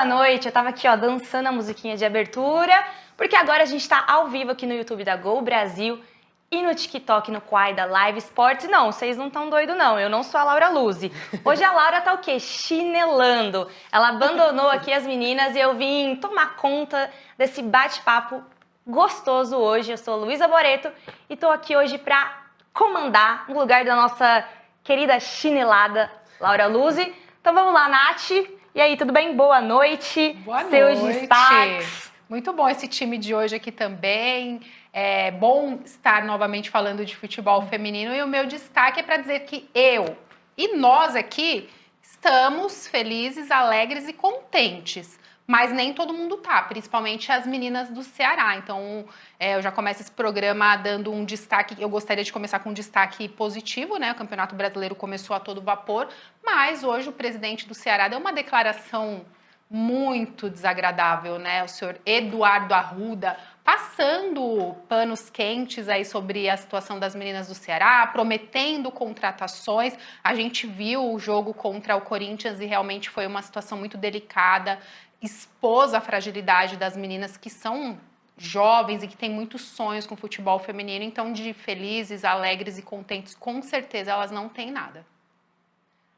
boa noite. Eu tava aqui, ó, dançando a musiquinha de abertura, porque agora a gente tá ao vivo aqui no YouTube da Gol Brasil e no TikTok, no Quai da Live Sports. Não, vocês não tão doidos não, eu não sou a Laura Luzi. Hoje a Laura tá o quê? Chinelando. Ela abandonou aqui as meninas e eu vim tomar conta desse bate-papo gostoso hoje. Eu sou Luísa Boreto e tô aqui hoje pra comandar no lugar da nossa querida chinelada Laura Luzi. Então vamos lá, Nath. E aí, tudo bem? Boa noite. Boa Seus noite. destaques. Muito bom esse time de hoje aqui também. É bom estar novamente falando de futebol feminino. E o meu destaque é para dizer que eu e nós aqui estamos felizes, alegres e contentes. Mas nem todo mundo tá, principalmente as meninas do Ceará. Então, eu já começo esse programa dando um destaque. Eu gostaria de começar com um destaque positivo, né? O Campeonato Brasileiro começou a todo vapor, mas hoje o presidente do Ceará deu uma declaração muito desagradável, né? O senhor Eduardo Arruda passando panos quentes aí sobre a situação das meninas do Ceará, prometendo contratações. A gente viu o jogo contra o Corinthians e realmente foi uma situação muito delicada. Expôs a fragilidade das meninas que são jovens e que têm muitos sonhos com o futebol feminino. Então, de felizes, alegres e contentes, com certeza elas não têm nada.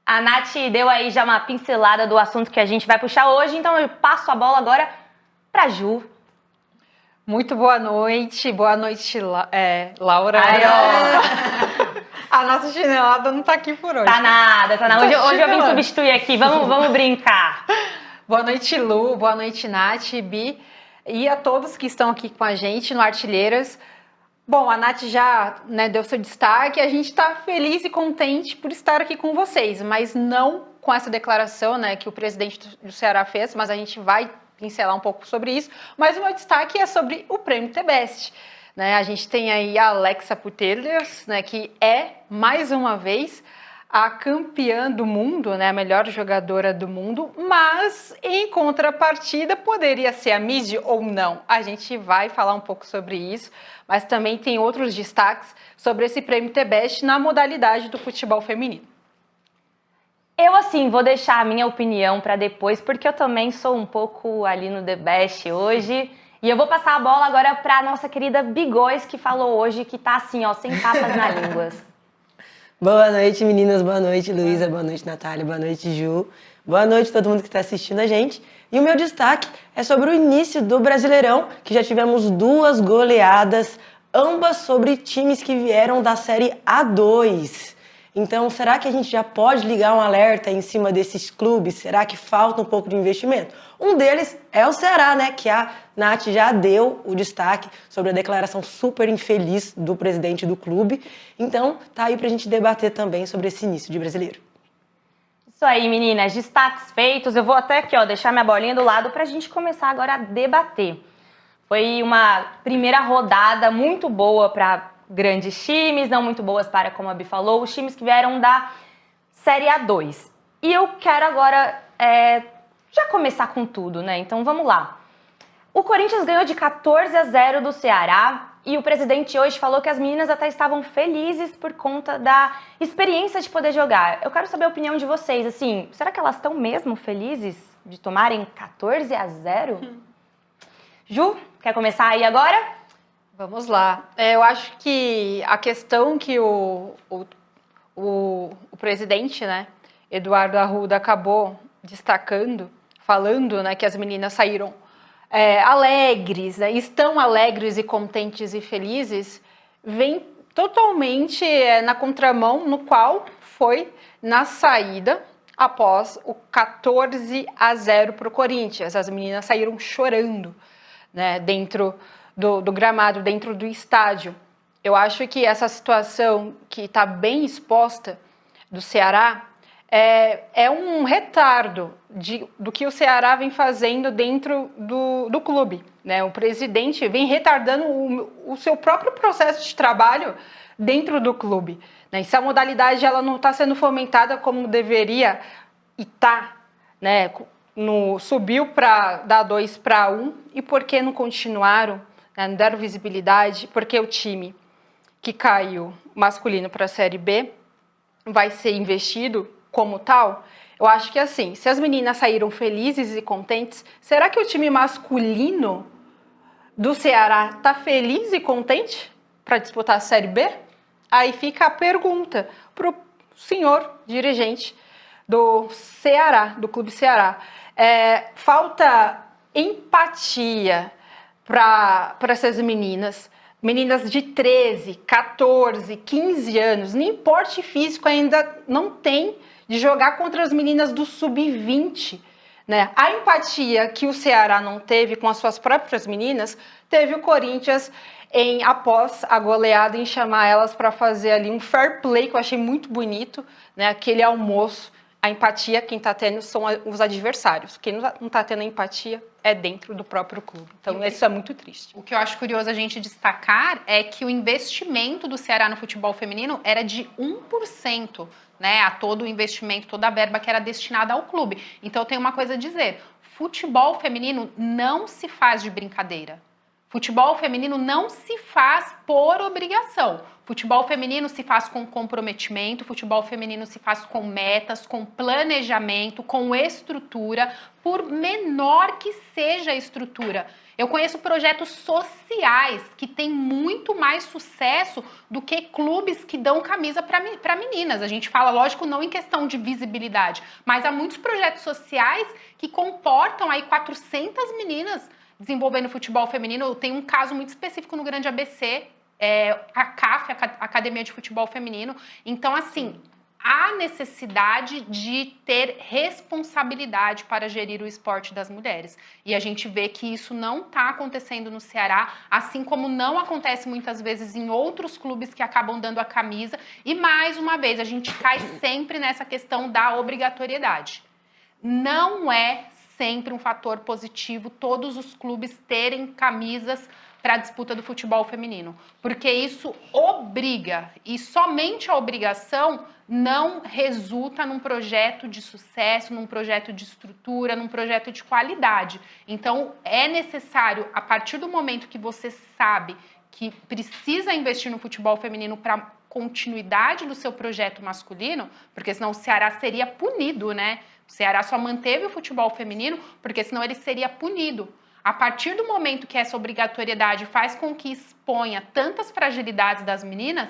A Nath deu aí já uma pincelada do assunto que a gente vai puxar hoje, então eu passo a bola agora pra Ju. Muito boa noite, Laura. Aí, ó. A nossa chinelada não tá aqui por hoje. Tá nada, tá nada. Hoje eu vim substituir aqui, vamos brincar. Boa noite, Lu, boa noite, Nath, Bi, e a todos que estão aqui com a gente no Artilheiras. Bom, a Nath já deu seu destaque, a gente está feliz e contente por estar aqui com vocês, mas não com essa declaração que o presidente do Ceará fez, mas a gente vai pincelar um pouco sobre isso. Mas o meu destaque é sobre o Prêmio TBEST. A gente tem aí a Alexa Putellas, que é, mais uma vez, a campeã do mundo, a melhor jogadora do mundo, mas em contrapartida poderia ser a Midi ou não. A gente vai falar um pouco sobre isso, mas também tem outros destaques sobre esse Prêmio TBEST na modalidade do futebol feminino. Eu, assim, vou deixar a minha opinião para depois, porque eu também sou um pouco ali no TBEST hoje. E eu vou passar a bola agora para a nossa querida Bigóis, que falou hoje que tá assim, ó, sem tapas na língua. Boa noite, meninas. Boa noite, Luísa. Boa noite, Natália. Boa noite, Ju. Boa noite a todo mundo que está assistindo a gente. E o meu destaque é sobre o início do Brasileirão, que já tivemos 2 goleadas, ambas sobre times que vieram da Série A2. Então, será que a gente já pode ligar um alerta em cima desses clubes? Será que falta um pouco de investimento? Um deles é o Ceará, que a Nath já deu o destaque sobre a declaração super infeliz do presidente do clube. Então, tá aí pra gente debater também sobre esse início de Brasileiro. Isso aí, meninas. Destaques feitos. Eu vou até aqui, ó, deixar minha bolinha do lado pra gente começar agora a debater. Foi uma primeira rodada muito boa para grandes times, não muito boas para, como a Bi falou, os times que vieram da Série A2. E eu quero agora já começar com tudo, Então vamos lá. O Corinthians ganhou de 14-0 do Ceará e o presidente hoje falou que as meninas até estavam felizes por conta da experiência de poder jogar. Eu quero saber a opinião de vocês, assim, será que elas estão mesmo felizes de tomarem 14-0? Ju, quer começar aí agora? Vamos lá. Eu acho que a questão que o presidente, Eduardo Arruda, acabou destacando, falando que as meninas saíram alegres, estão alegres e contentes e felizes, vem totalmente na contramão no qual foi na saída após o 14-0 para o Corinthians. As meninas saíram chorando dentro do gramado, dentro do estádio. Eu acho que essa situação que está bem exposta do Ceará é um retardo do que o Ceará vem fazendo dentro do clube. O presidente vem retardando o seu próprio processo de trabalho dentro do clube. Essa modalidade ela não está sendo fomentada como deveria e está, subiu da 2 para 1, e por que não continuaram? Não deram visibilidade, porque o time que caiu masculino para a Série B vai ser investido como tal, Eu acho que assim, se as meninas saíram felizes e contentes, será que o time masculino do Ceará tá feliz e contente para disputar a Série B? Aí fica a pergunta pro senhor dirigente do Ceará, do Clube Ceará. Falta empatia para essas meninas de 13, 14, 15 anos, nem porte físico ainda não tem de jogar contra as meninas do sub-20, né? A empatia que o Ceará não teve com as suas próprias meninas, teve o Corinthians após a goleada em chamar elas para fazer ali um fair play, que eu achei muito bonito, né? Aquele almoço. A empatia, quem está tendo são os adversários. Quem não está tendo empatia é dentro do próprio clube. Então, isso é muito triste. O que eu acho curioso a gente destacar é que o investimento do Ceará no futebol feminino era de 1%, né? A todo o investimento, toda a verba que era destinada ao clube. Então, eu tenho uma coisa a dizer. Futebol feminino não se faz de brincadeira. Futebol feminino não se faz por obrigação. Futebol feminino se faz com comprometimento, futebol feminino se faz com metas, com planejamento, com estrutura, por menor que seja a estrutura. Eu conheço projetos sociais que têm muito mais sucesso do que clubes que dão camisa para meninas. A gente fala, lógico, não em questão de visibilidade, mas há muitos projetos sociais que comportam aí 400 meninas desenvolvendo futebol feminino. Tem um caso muito específico no Grande ABC, a CAF, a Academia de Futebol Feminino. Então, assim, há necessidade de ter responsabilidade para gerir o esporte das mulheres. E a gente vê que isso não está acontecendo no Ceará, assim como não acontece muitas vezes em outros clubes que acabam dando a camisa. E, mais uma vez, a gente cai sempre nessa questão da obrigatoriedade. Não é sempre um fator positivo todos os clubes terem camisas para a disputa do futebol feminino, porque isso obriga, e somente a obrigação não resulta num projeto de sucesso, num projeto de estrutura, num projeto de qualidade. Então, é necessário, a partir do momento que você sabe que precisa investir no futebol feminino para continuidade do seu projeto masculino, porque senão o Ceará seria punido, né? O Ceará só manteve o futebol feminino porque senão ele seria punido. A partir do momento que essa obrigatoriedade faz com que exponha tantas fragilidades das meninas,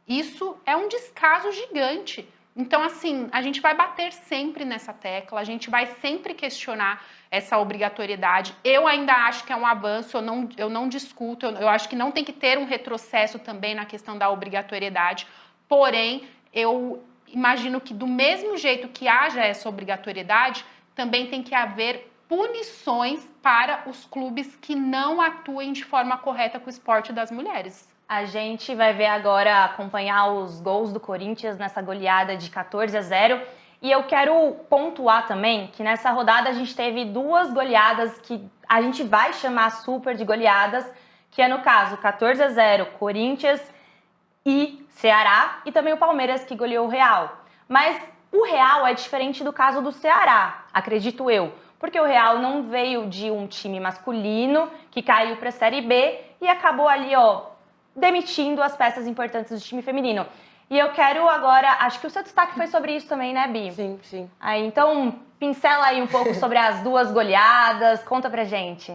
isso é um descaso gigante. Então, assim, a gente vai bater sempre nessa tecla, a gente vai sempre questionar essa obrigatoriedade. Eu ainda acho que é um avanço, eu não discuto, eu acho que não tem que ter um retrocesso também na questão da obrigatoriedade, porém, eu imagino que do mesmo jeito que haja essa obrigatoriedade, também tem que haver punições para os clubes que não atuem de forma correta com o esporte das mulheres. A gente vai ver agora, acompanhar os gols do Corinthians nessa goleada de 14-0. E eu quero pontuar também que nessa rodada a gente teve duas goleadas que a gente vai chamar super de goleadas, que é no caso 14-0 Corinthians e Ceará, e também o Palmeiras que goleou o Real. Mas o Real é diferente do caso do Ceará, acredito eu, porque o Real não veio de um time masculino que caiu para a Série B e acabou ali, demitindo as peças importantes do time feminino. E eu quero agora, acho que o seu destaque foi sobre isso também, né, Bi? Sim, sim. Aí, então, pincela aí um pouco sobre as duas goleadas, conta pra gente.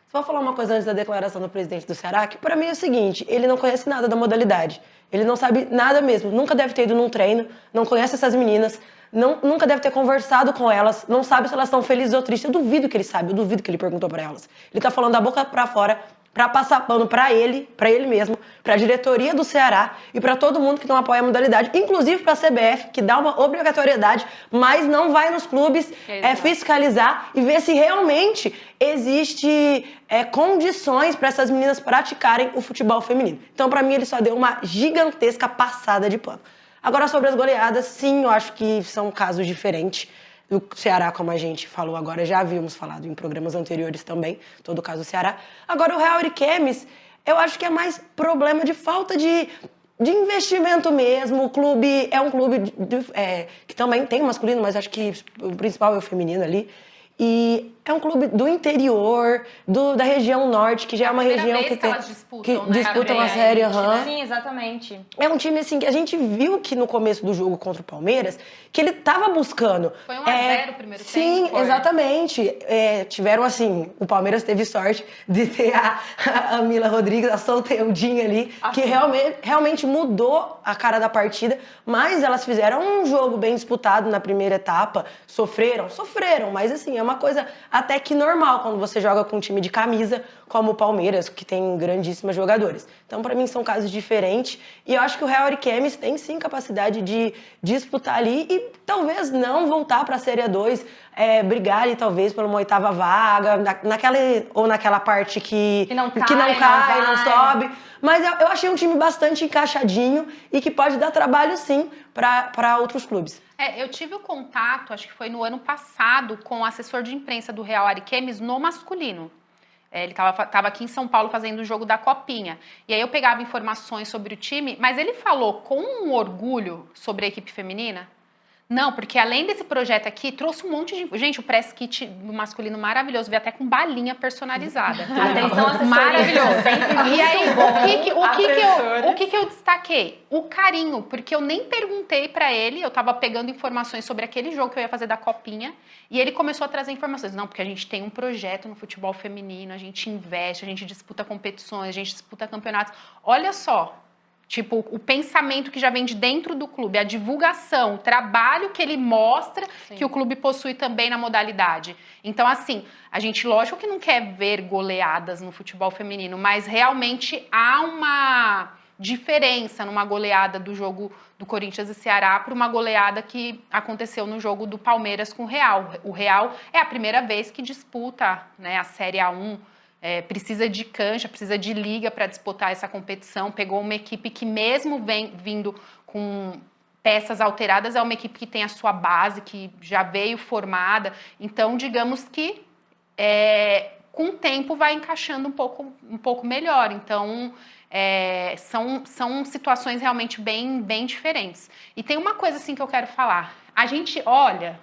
Só vou falar uma coisa antes da declaração do presidente do Ceará, que para mim é o seguinte, ele não conhece nada da modalidade. Ele não sabe nada mesmo, nunca deve ter ido num treino, não conhece essas meninas, nunca deve ter conversado com elas, não sabe se elas estão felizes ou tristes. Eu duvido que ele sabe, eu duvido que ele perguntou para elas. Ele tá falando da boca para fora, para passar pano para ele mesmo, para a diretoria do Ceará e para todo mundo que não apoia a modalidade, inclusive para a CBF, que dá uma obrigatoriedade, mas não vai nos clubes fiscalizar e ver se realmente existe condições para essas meninas praticarem o futebol feminino. Então, para mim, ele só deu uma gigantesca passada de pano. Agora, sobre as goleadas, sim, eu acho que são casos diferentes. O Ceará, como a gente falou agora, já havíamos falado em programas anteriores também, todo o caso do Ceará. Agora, o Real Ariquemes, eu acho que é mais problema de falta de investimento mesmo. O clube é um clube que também tem o masculino, mas acho que o principal é o feminino ali. E é um clube do interior, da região norte, que já é uma região que elas disputam, né? disputam a série. Sim, exatamente. É um time assim que a gente viu que no começo do jogo contra o Palmeiras, que ele tava buscando. Foi 1-0 o primeiro tempo. Sim, exatamente. Tiveram assim, o Palmeiras teve sorte de ter a Mila Rodrigues, a solteudinha ali, que realmente mudou a cara da partida, mas elas fizeram um jogo bem disputado na primeira etapa, sofreram, mas assim, é uma coisa até que normal quando você joga com um time de camisa como o Palmeiras, que tem grandíssimas jogadoras. Então, para mim, são casos diferentes. E eu acho que o Real Ariquemes tem, sim, capacidade de disputar ali e talvez não voltar para a Série 2, brigar ali, talvez, por uma 8ª vaga, naquela parte que não cai, não sobe. Mas eu achei um time bastante encaixadinho e que pode dar trabalho, sim, para outros clubes. Eu tive o contato, acho que foi no ano passado, com o assessor de imprensa do Real Ariquemes no masculino. Ele estava aqui em São Paulo fazendo o jogo da Copinha. E aí eu pegava informações sobre o time, mas ele falou com um orgulho sobre a equipe feminina. Não, porque além desse projeto aqui, trouxe um monte de... Gente, o press kit masculino maravilhoso, veio até com balinha personalizada. Atenção, assessoria. Maravilhoso. E aí, o que eu destaquei? O carinho, porque eu nem perguntei pra ele, eu tava pegando informações sobre aquele jogo que eu ia fazer da Copinha, e ele começou a trazer informações. Não, porque a gente tem um projeto no futebol feminino, a gente investe, a gente disputa competições, a gente disputa campeonatos. Olha só. Tipo, o pensamento que já vem de dentro do clube, a divulgação, o trabalho que ele mostra que o clube possui também na modalidade. Então, assim, a gente, lógico que não quer ver goleadas no futebol feminino, mas realmente há uma diferença numa goleada do jogo do Corinthians e Ceará para uma goleada que aconteceu no jogo do Palmeiras com o Real. O Real é a primeira vez que disputa, né, a Série A1. Precisa de cancha, precisa de liga para disputar essa competição. Pegou uma equipe que mesmo vindo com peças alteradas, é uma equipe que tem a sua base, que já veio formada. Então, digamos que com o tempo vai encaixando um pouco melhor. Então, são situações realmente bem diferentes. E tem uma coisa assim que eu quero falar. A gente olha...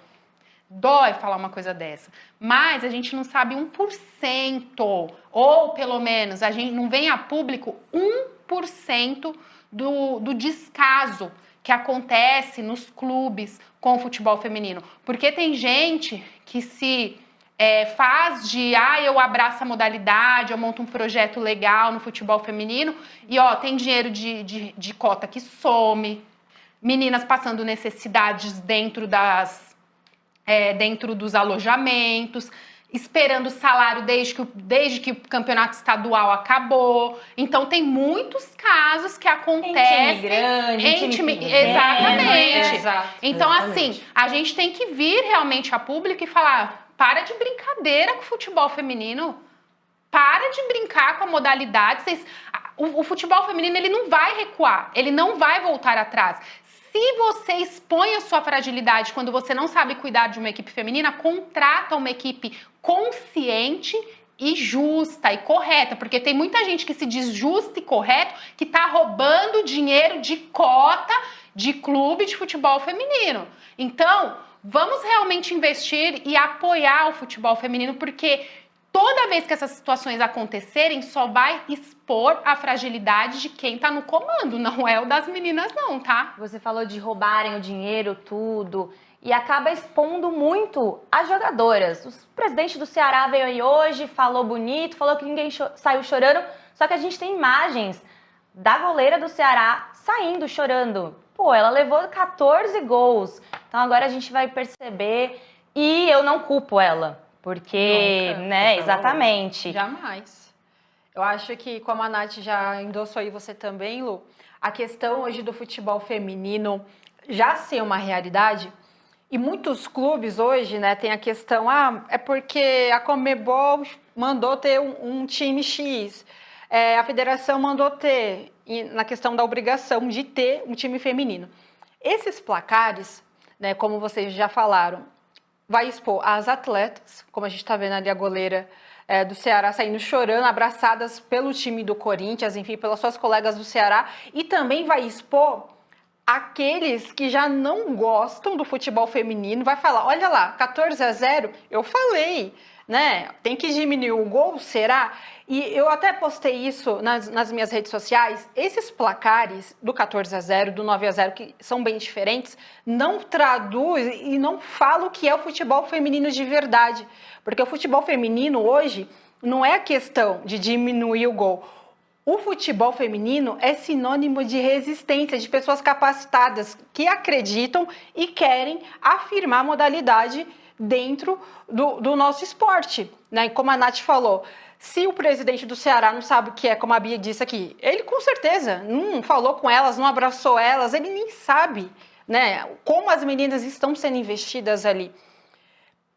Dói falar uma coisa dessa, mas a gente não sabe 1%, ou pelo menos a gente não vem a público 1% do descaso que acontece nos clubes com o futebol feminino. Porque tem gente que se faz de, eu abraço a modalidade, eu monto um projeto legal no futebol feminino, e tem dinheiro de cota que some, meninas passando necessidades dentro dos alojamentos, esperando salário desde que o campeonato estadual acabou. Então, tem muitos casos que acontecem... Em time grande, exatamente. Exato. Então, assim, a gente tem que vir realmente a público e falar, para de brincadeira com o futebol feminino, para de brincar com a modalidade. O futebol feminino, ele não vai recuar, ele não vai voltar atrás. Se você expõe a sua fragilidade quando você não sabe cuidar de uma equipe feminina, contrata uma equipe consciente e justa e correta, porque tem muita gente que se diz justa e correto que está roubando dinheiro de cota de clube de futebol feminino. Então, vamos realmente investir e apoiar o futebol feminino, porque toda vez que essas situações acontecerem, só vai expor a fragilidade de quem tá no comando, não é o das meninas não, tá? Você falou de roubarem o dinheiro, tudo, e acaba expondo muito as jogadoras. O presidente do Ceará veio aí hoje, falou bonito, falou que ninguém saiu chorando, só que a gente tem imagens da goleira do Ceará saindo chorando. Pô, ela levou 14 gols, então agora a gente vai perceber, e eu não culpo ela. Porque, nunca, né, exatamente. Jamais. Eu acho que, como a Nath já endossou aí, você também, Lu, a questão hoje do futebol feminino já ser uma realidade, e muitos clubes hoje, né, tem a questão, é porque a Conmebol mandou ter um time X, a federação mandou ter, na questão da obrigação de ter um time feminino. Esses placares, né, como vocês já falaram, vai expor as atletas, como a gente está vendo ali a goleira do Ceará saindo chorando, abraçadas pelo time do Corinthians, enfim, pelas suas colegas do Ceará, e também vai expor aqueles que já não gostam do futebol feminino, vai falar, olha lá, 14-0, eu falei, né? Tem que diminuir o gol, será? E eu até postei isso nas minhas redes sociais. Esses placares do 14-0, do 9-0, que são bem diferentes, não traduz e não fala o que é o futebol feminino de verdade. Porque o futebol feminino hoje não é a questão de diminuir o gol. O futebol feminino é sinônimo de resistência, de pessoas capacitadas que acreditam e querem afirmar a modalidade dentro do nosso esporte, né? Como a Nath falou, se o presidente do Ceará não sabe o que é, como a Bia disse aqui, ele com certeza não falou com elas, não abraçou elas, ele nem sabe, né, como as meninas estão sendo investidas ali.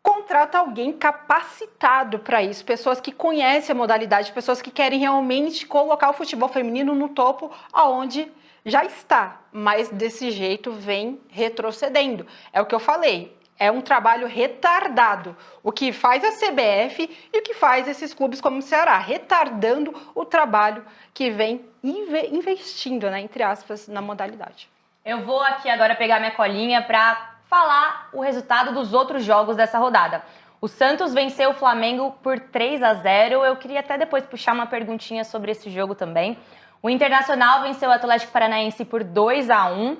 Contrata alguém capacitado para isso, pessoas que conhecem a modalidade, pessoas que querem realmente colocar o futebol feminino no topo aonde já está, mas desse jeito vem retrocedendo. É o que eu falei, é um trabalho retardado, o que faz a CBF e o que faz esses clubes como o Ceará, retardando o trabalho que vem investindo, né, entre aspas, na modalidade. Eu vou aqui agora pegar minha colinha para falar o resultado dos outros jogos dessa rodada. O Santos venceu o Flamengo por 3-0. Eu queria até depois puxar uma perguntinha sobre esse jogo também. O Internacional venceu o Atlético Paranaense por 2-1.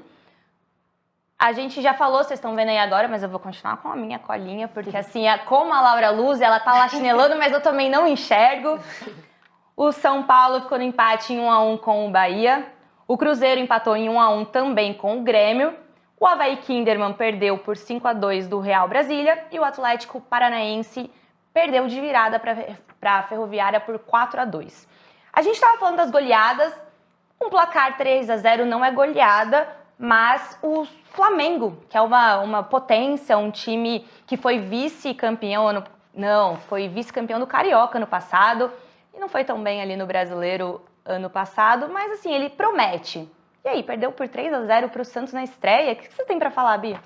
A gente já falou, vocês estão vendo aí agora, mas eu vou continuar com a minha colinha, porque assim, como a Laura Luz, ela tá lá chinelando, mas eu também não enxergo. O São Paulo ficou no empate em 1-1 com o Bahia. O Cruzeiro empatou em 1-1 também com o Grêmio. O Avaí Kinderman perdeu por 5-2 do Real Brasília e o Atlético Paranaense perdeu de virada para a Ferroviária por 4-2. A gente estava falando das goleadas, um placar 3-0 não é goleada, mas o Flamengo, que é uma potência, um time que foi vice-campeão foi vice-campeão do Carioca no passado e não foi tão bem ali no Brasileiro ano passado, mas assim, ele promete. E aí, perdeu por 3-0 para o Santos na estreia. O que você tem para falar, Bia?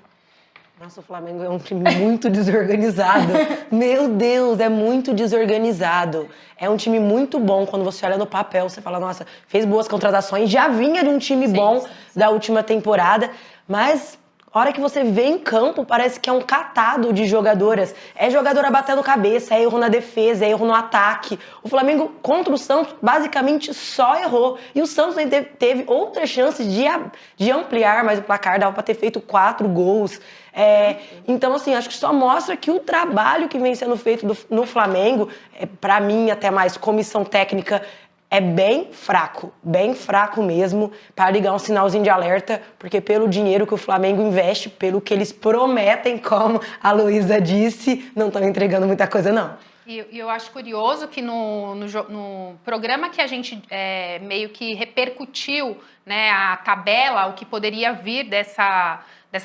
Nossa, o Flamengo é um time muito desorganizado. Meu Deus, é muito desorganizado. É um time muito bom. Quando você olha no papel, você fala, nossa, fez boas contratações. Já vinha de um time bom da última temporada. Mas, a hora que você vê em campo, parece que é um catado de jogadoras. É jogadora batendo cabeça, é erro na defesa, é erro no ataque. O Flamengo, contra o Santos, basicamente só errou. E o Santos teve outras chances de ampliar mais o placar. Dava pra ter feito 4 gols. Então, assim, acho que só mostra que o trabalho que vem sendo feito no Flamengo, pra mim, até mais comissão técnica, é bem fraco mesmo, para ligar um sinalzinho de alerta, porque pelo dinheiro que o Flamengo investe, pelo que eles prometem, como a Luísa disse, não estão entregando muita coisa, não. E eu acho curioso que no programa que a gente meio que repercutiu, né, a tabela, o que poderia vir dessa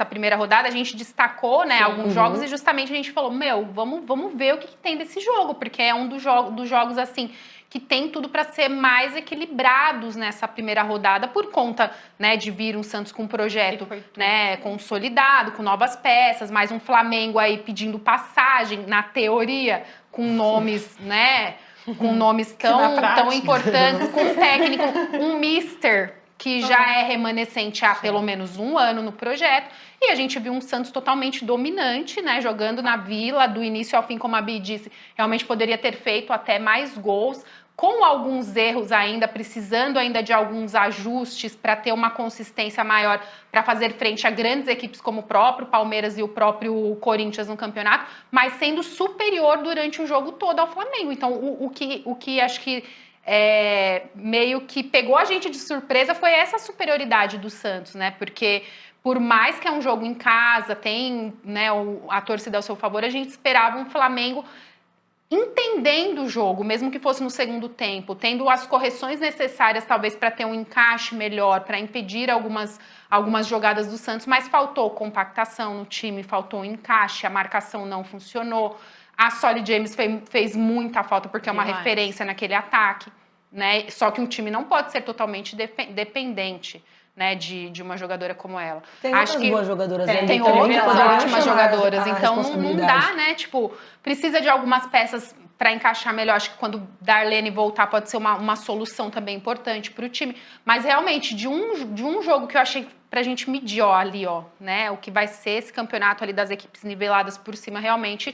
primeira rodada, a gente destacou, né, alguns jogos e justamente a gente falou, vamos ver o que tem desse jogo, porque é um dos jogos assim que tem tudo para ser mais equilibrados nessa primeira rodada por conta, né, de vir um Santos com um projeto, né, consolidado, com novas peças, mais um Flamengo aí pedindo passagem, na teoria, com nomes, né, com nomes tão importantes, com um técnico, um mister que já é remanescente há pelo menos um ano no projeto, e a gente viu um Santos totalmente dominante, né, jogando na Vila, do início ao fim, como a Bi disse, realmente poderia ter feito até mais gols, com alguns erros ainda, precisando ainda de alguns ajustes para ter uma consistência maior, para fazer frente a grandes equipes como o próprio Palmeiras e o próprio Corinthians no campeonato, mas sendo superior durante o jogo todo ao Flamengo. Então, o que acho que meio que pegou a gente de surpresa foi essa superioridade do Santos, né? Porque por mais que é um jogo em casa, tem, né, a torcida ao seu favor, a gente esperava um Flamengo entendendo o jogo, mesmo que fosse no segundo tempo, tendo as correções necessárias talvez para ter um encaixe melhor, para impedir algumas jogadas do Santos, mas faltou compactação no time, faltou encaixe, a marcação não funcionou. A Solly James fez muita falta porque é uma referência naquele ataque, né? Só que o time não pode ser totalmente dependente, né, de uma jogadora como ela. Tem outras boas jogadoras ali. Tem outras ótimas jogadoras, então não dá, né, tipo, precisa de algumas peças para encaixar melhor. Acho que quando Darlene voltar pode ser uma solução também importante para o time, mas realmente de um jogo que eu achei pra gente medir ali, né, o que vai ser esse campeonato ali das equipes niveladas por cima, realmente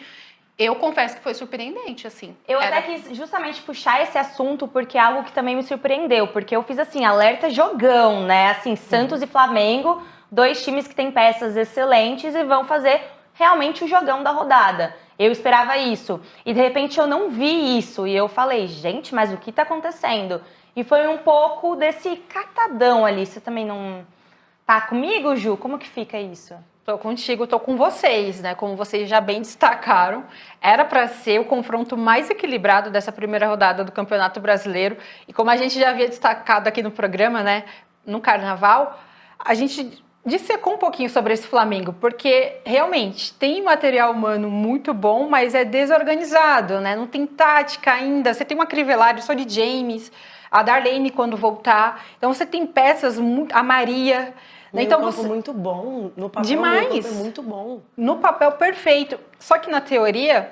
Eu confesso que foi surpreendente, assim. Eu até quis justamente puxar esse assunto porque é algo que também me surpreendeu, porque eu fiz assim, alerta jogão, né? Assim, Santos e Flamengo, 2 times que têm peças excelentes e vão fazer realmente o jogão da rodada. Eu esperava isso. E de repente eu não vi isso. E eu falei, gente, mas o que tá acontecendo? E foi um pouco desse catadão ali. Você também não tá comigo, Ju? Como que fica isso? Tô contigo, tô com vocês, né? Como vocês já bem destacaram, era para ser o confronto mais equilibrado dessa primeira rodada do Campeonato Brasileiro. E como a gente já havia destacado aqui no programa, né? No Carnaval, a gente dissecou um pouquinho sobre esse Flamengo, porque realmente tem material humano muito bom, mas é desorganizado, né? Não tem tática ainda. Você tem uma Crivellari só de James, a Darlene quando voltar. Então você tem peças, a Maria. Então campo muito bom, no papel demais. O campo é muito bom. No papel perfeito, só que na teoria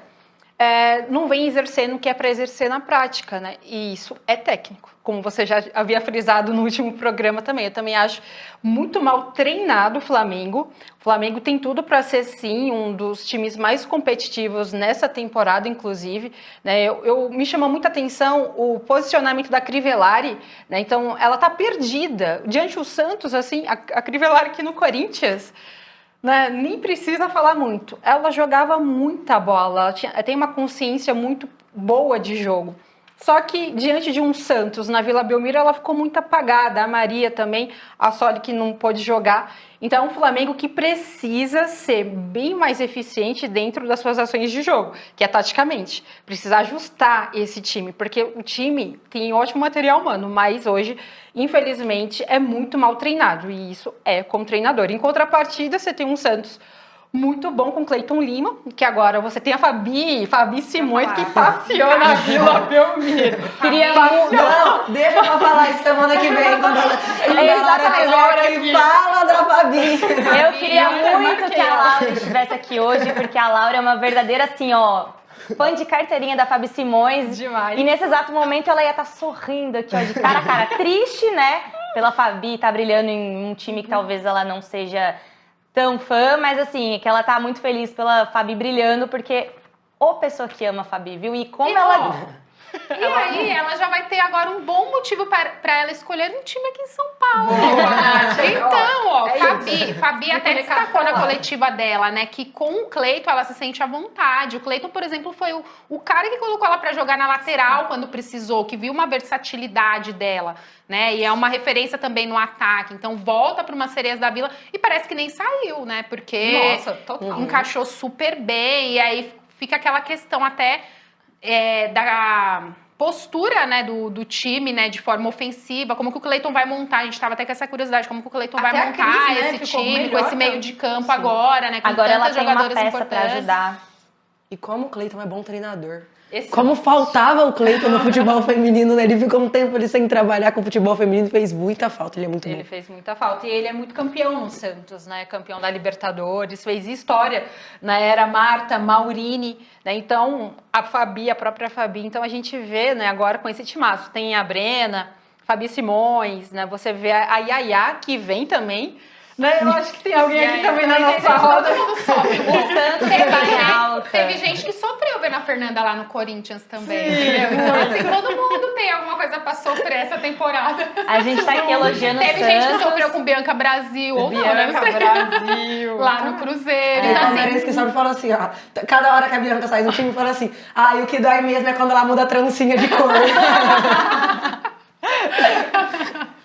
não vem exercendo o que é para exercer na prática, né? E isso é técnico, como você já havia frisado no último programa também. Eu também acho muito mal treinado o Flamengo. O Flamengo tem tudo para ser, sim, um dos times mais competitivos nessa temporada, inclusive. Né? Me chama muita atenção o posicionamento da Crivellari, né? Então, ela tá perdida. Diante do Santos, assim, a Crivellari aqui no Corinthians, né, nem precisa falar muito. Ela jogava muita bola, ela tem uma consciência muito boa de jogo. Só que diante de um Santos na Vila Belmiro, ela ficou muito apagada. A Maria também, a Soli que não pôde jogar. Então é um Flamengo que precisa ser bem mais eficiente dentro das suas ações de jogo, que é taticamente. Precisa ajustar esse time, porque o time tem ótimo material humano, mas hoje, infelizmente, é muito mal treinado. E isso é como treinador. Em contrapartida, você tem um Santos muito bom com Cleiton Lima, que agora você tem a Fabi Simões, que passeou na Vila Belmiro. Queria Não, deixa pra falar isso semana que vem, quando a Laura que fala da Fabi. Eu queria muito que a Laura estivesse aqui hoje, porque a Laura é uma verdadeira, assim, ó, fã de carteirinha da Fabi Simões. Demais. E nesse exato momento ela ia estar sorrindo aqui, ó, de cara a cara. Triste, né? Pela Fabi tá brilhando em um time que talvez ela não seja tão fã, mas assim, que ela tá muito feliz pela Fabi brilhando, porque ô pessoa que ama a Fabi, viu? E como ela... E aí, ela já vai ter agora um bom motivo para ela escolher um time aqui em São Paulo. Então, ó, Fabi até destacou na coletiva dela, né, que com o Cleiton ela se sente à vontade. O Cleiton, por exemplo, foi o cara que colocou ela para jogar na lateral quando precisou, que viu uma versatilidade dela, né, e é uma referência também no ataque. Então, volta para uma Sereias da Vila e parece que nem saiu, né, porque Nossa, total. encaixou super bem. E aí fica aquela questão até da postura, né, do time, né, de forma ofensiva, como que o Cleiton vai montar, a gente tava até com essa curiosidade, como que o Cleiton vai Até a montar Cris, né, esse ficou time, melhor, com esse meio de campo Sim. agora, né, com Agora ela tantas tem uma jogadoras peça pra importantes. ajudar. E como o Cleiton é bom treinador. Esse- Como faltava o Cleiton no futebol feminino, né? Ele ficou um tempo ali sem trabalhar com futebol feminino e fez muita falta. Ele é muito Ele bom. fez muita falta. E ele é muito campeão no Santos, né? Campeão da Libertadores, fez história na era Marta, Maurini, né? Então, a própria Fabi. Então, a gente vê, né, agora com esse timaço. Tem a Brena, Fabi Simões, né? Você vê a Yaya, que vem também. Né? Eu acho que tem alguém aqui também na nossa roda. Todo mundo sofre. O Santos tá em alta. Teve gente que sofreu vendo a Fernanda lá no Corinthians também, Sim. entendeu? Então, assim, todo mundo tem alguma coisa pra sofrer essa temporada. A gente tá aqui elogiando o Teve gente que Santos. sofreu com Bianca Brasil, ou não, né? Bianca Não sei. Brasil. Lá no Cruzeiro. É, Então, a assim, Palmeirense que sempre fala assim, ó. Cada hora que a Bianca sai do time, fala assim, e o que dói mesmo é quando ela muda a trancinha de cor.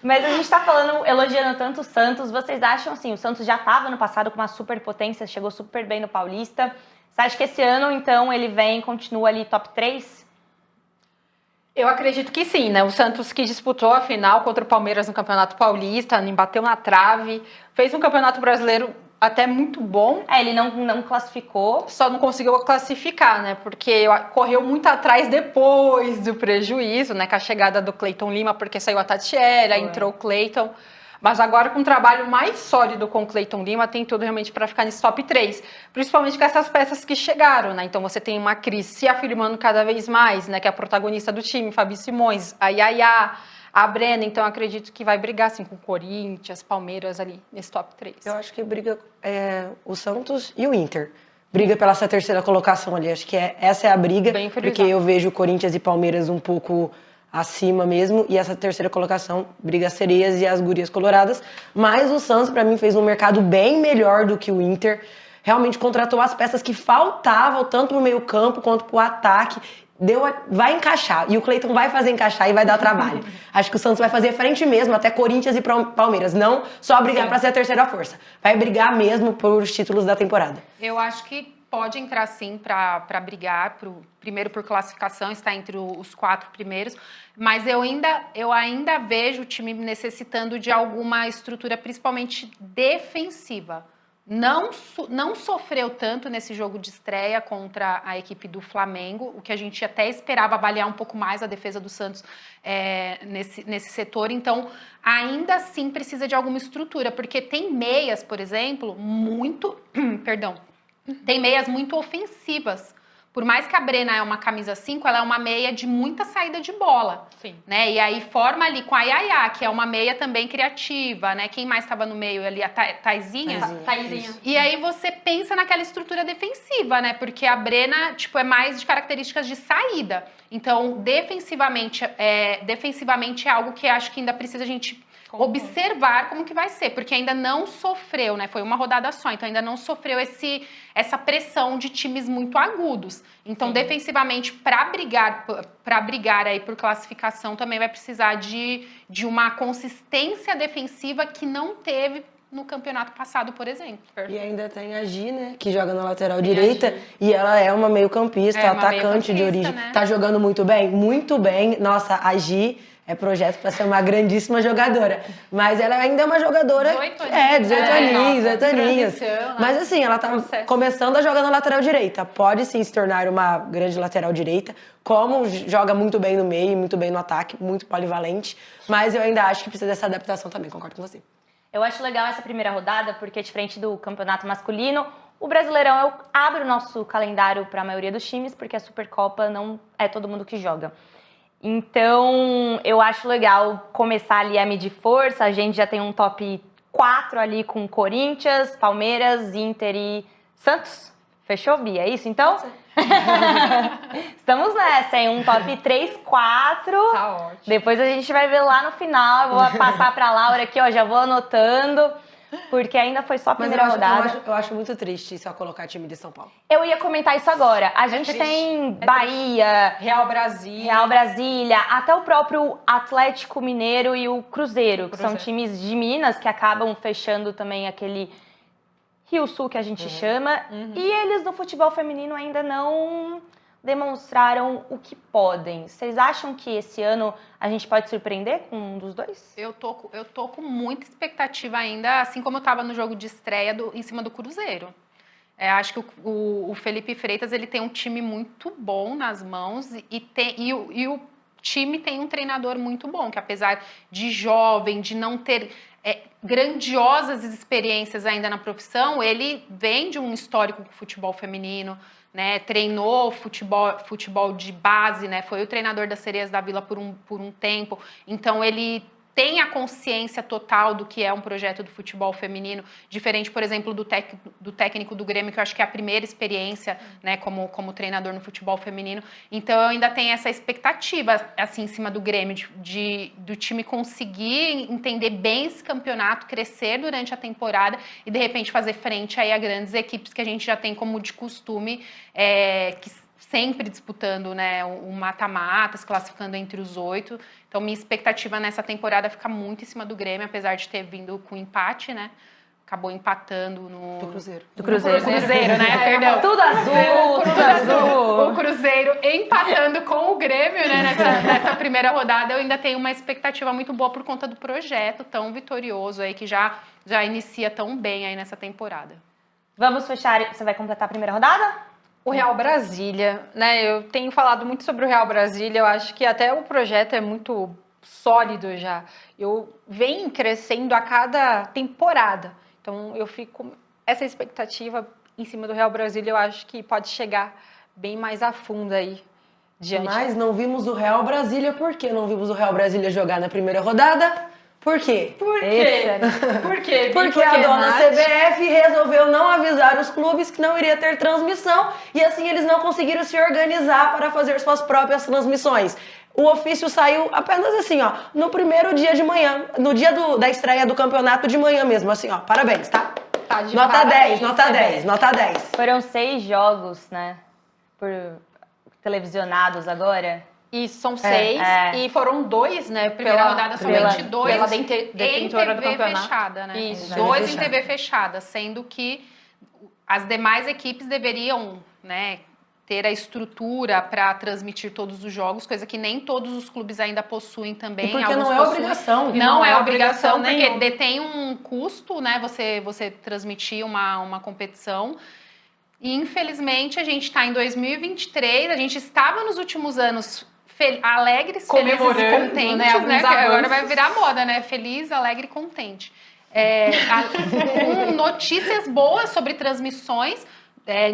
Mas a gente tá falando, elogiando tanto o Santos. Vocês acham assim, o Santos já tava no passado com uma super potência, chegou super bem no Paulista. Você acha que esse ano, então, ele vem e continua ali top 3? Eu acredito que sim, né? O Santos que disputou a final contra o Palmeiras no Campeonato Paulista, bateu na trave, fez um Campeonato Brasileiro até muito bom, Ele não classificou. só não conseguiu classificar, né? Porque correu muito atrás depois do prejuízo, né? Com a chegada do Cleiton Lima, porque saiu a Tatiera, entrou o Cleiton. Mas agora, com um trabalho mais sólido com o Cleiton Lima, tem tudo realmente para ficar nesse top 3. Principalmente com essas peças que chegaram, né? Então você tem uma Cris se afirmando cada vez mais, né? Que é a protagonista do time, Fabi Simões, a Yaya, a Brena. Então eu acredito que vai brigar assim, com o Corinthians, Palmeiras ali, nesse top 3. Eu acho que briga o Santos e o Inter. briga pela essa terceira colocação ali. Acho que essa é a briga, Bem porque frisado. eu vejo Corinthians e Palmeiras um pouco acima mesmo, e essa terceira colocação briga as sereias e as gurias coloradas. Mas o Santos, pra mim, fez um mercado bem melhor do que o Inter. Realmente contratou as peças que faltavam, tanto pro meio campo quanto pro ataque. Vai encaixar, e o Cleiton vai fazer encaixar e vai dar trabalho. Acho que o Santos vai fazer frente mesmo, até Corinthians e Palmeiras. Não só brigar pra ser a terceira força. Vai brigar mesmo por os títulos da temporada. Eu acho que pode entrar sim para brigar, primeiro por classificação, está entre os 4 primeiros, mas eu ainda vejo o time necessitando de alguma estrutura, principalmente defensiva. Não sofreu tanto nesse jogo de estreia contra a equipe do Flamengo, o que a gente até esperava avaliar um pouco mais a defesa do Santos nesse setor. Então, ainda assim precisa de alguma estrutura, porque tem meias, por exemplo, tem meias muito ofensivas. Por mais que a Brena é uma camisa 5, ela é uma meia de muita saída de bola. Sim. Né? E aí forma ali com a Yaya, que é uma meia também criativa, né? Quem mais estava no meio ali? A Taizinha? Taizinha. E aí você pensa naquela estrutura defensiva, né? Porque a Brena, é mais de características de saída. Então, defensivamente é algo que acho que ainda precisa a gente observar como que vai ser, porque ainda não sofreu, né? Foi uma rodada só, então ainda não sofreu essa pressão de times muito agudos. Então, defensivamente, para brigar aí por classificação, também vai precisar de uma consistência defensiva que não teve no campeonato passado, por exemplo. E ainda tem a Gi, né, que joga na lateral direita, e ela é uma meio-campista, É uma atacante de meio-campista, origem. né? Tá jogando muito bem? Muito bem. Nossa, a Gi é projeto para ser uma grandíssima jogadora. Mas ela ainda é uma jogadora... 18 aninhos. 18 aninhos, 18 aninhos. Transição, né? Mas assim, ela tá Processo. começando a jogar na lateral direita. Pode sim se tornar uma grande lateral direita, como joga muito bem no meio, muito bem no ataque, muito polivalente. Mas eu ainda acho que precisa dessa adaptação também, concordo com você. Eu acho legal essa primeira rodada, porque diferente do campeonato masculino, o Brasileirão abre o nosso calendário para a maioria dos times, porque a Supercopa não é todo mundo que joga. Então, eu acho legal começar ali a medir força. A gente já tem um top 4 ali com Corinthians, Palmeiras, Inter e Santos. Fechou, Bia? É isso, então? Estamos nessa, hein? Um top 3, 4. Tá ótimo. Depois a gente vai ver lá no final. Eu vou passar pra Laura aqui, ó. Já vou anotando. Porque ainda foi só a Mas primeira rodada. eu acho muito triste só colocar time de São Paulo. Eu ia comentar isso agora. A gente triste. tem Bahia, Real Brasil. Real Brasília, até o próprio Atlético Mineiro e o Cruzeiro, que são times de Minas que acabam fechando também aquele Rio Sul que a gente chama. E eles no futebol feminino ainda não demonstraram o que podem. Vocês acham que esse ano a gente pode surpreender com um dos dois? Eu tô com muita expectativa ainda, assim como eu tava no jogo de estreia em cima do Cruzeiro. Acho que o Felipe Freitas ele tem um time muito bom nas mãos e o time tem um treinador muito bom, que apesar de jovem, de não ter grandiosas experiências ainda na profissão, ele vem de um histórico com o futebol feminino, né? Treinou futebol de base, né? Foi o treinador das Sereias da Vila por um tempo. Então ele tem a consciência total do que é um projeto do futebol feminino, diferente, por exemplo, do técnico do Grêmio, que eu acho que é a primeira experiência, né, como treinador no futebol feminino. Então, eu ainda tenho essa expectativa, assim, em cima do Grêmio, do time conseguir entender bem esse campeonato, crescer durante a temporada e, de repente, fazer frente aí a grandes equipes que a gente já tem como de costume, que sempre disputando, né, o mata-mata, se classificando entre os 8. Então, minha expectativa nessa temporada fica muito em cima do Grêmio, apesar de ter vindo com empate, né? Acabou empatando no... Do Cruzeiro. Do Cruzeiro. Cruzeiro, né? Perdão. Tudo azul, tudo azul. O Cruzeiro empatando com o Grêmio, né? Nessa primeira rodada, eu ainda tenho uma expectativa muito boa por conta do projeto tão vitorioso aí, que já inicia tão bem aí nessa temporada. Vamos fechar. Você vai completar a primeira rodada? O Real Brasília, né? Eu tenho falado muito sobre o Real Brasília, eu acho que até o projeto é muito sólido já. Eu venho crescendo a cada temporada. Então eu fico com essa expectativa em cima do Real Brasília, eu acho que pode chegar bem mais a fundo aí diante. Mas não vimos o Real Brasília. Por que não vimos o Real Brasília jogar na primeira rodada? Por quê? Por Esse quê? era- Por quê? Porque a dona CBF resolveu não avisar os clubes que não iria ter transmissão e assim eles não conseguiram se organizar para fazer suas próprias transmissões. O ofício saiu apenas assim, ó, no primeiro dia de manhã, no dia da estreia do campeonato de manhã mesmo, assim, ó, parabéns, tá? Tá de Nota parabéns, 10, nota CBF. 10, nota 10. Foram 6 jogos, né? Por televisionados agora. E são 6, e foram 2, né? Primeira rodada somente pela- 2 pela em detentora do TV campeonato. fechada, né? Isso. 2 em fechada. TV fechada, sendo que as demais equipes deveriam, né, ter a estrutura para transmitir todos os jogos, coisa que nem todos os clubes ainda possuem também. E porque alguns não é possuem. obrigação. Não é obrigação, porque nenhuma. detém um custo, né? Você transmitir uma competição. E infelizmente a gente está em 2023, a gente estava nos últimos anos alegres, felizes e Comemorando, contentes, né, alguns que agora avanços. vai virar moda, né? Feliz, alegre e contente. Com notícias boas sobre transmissões.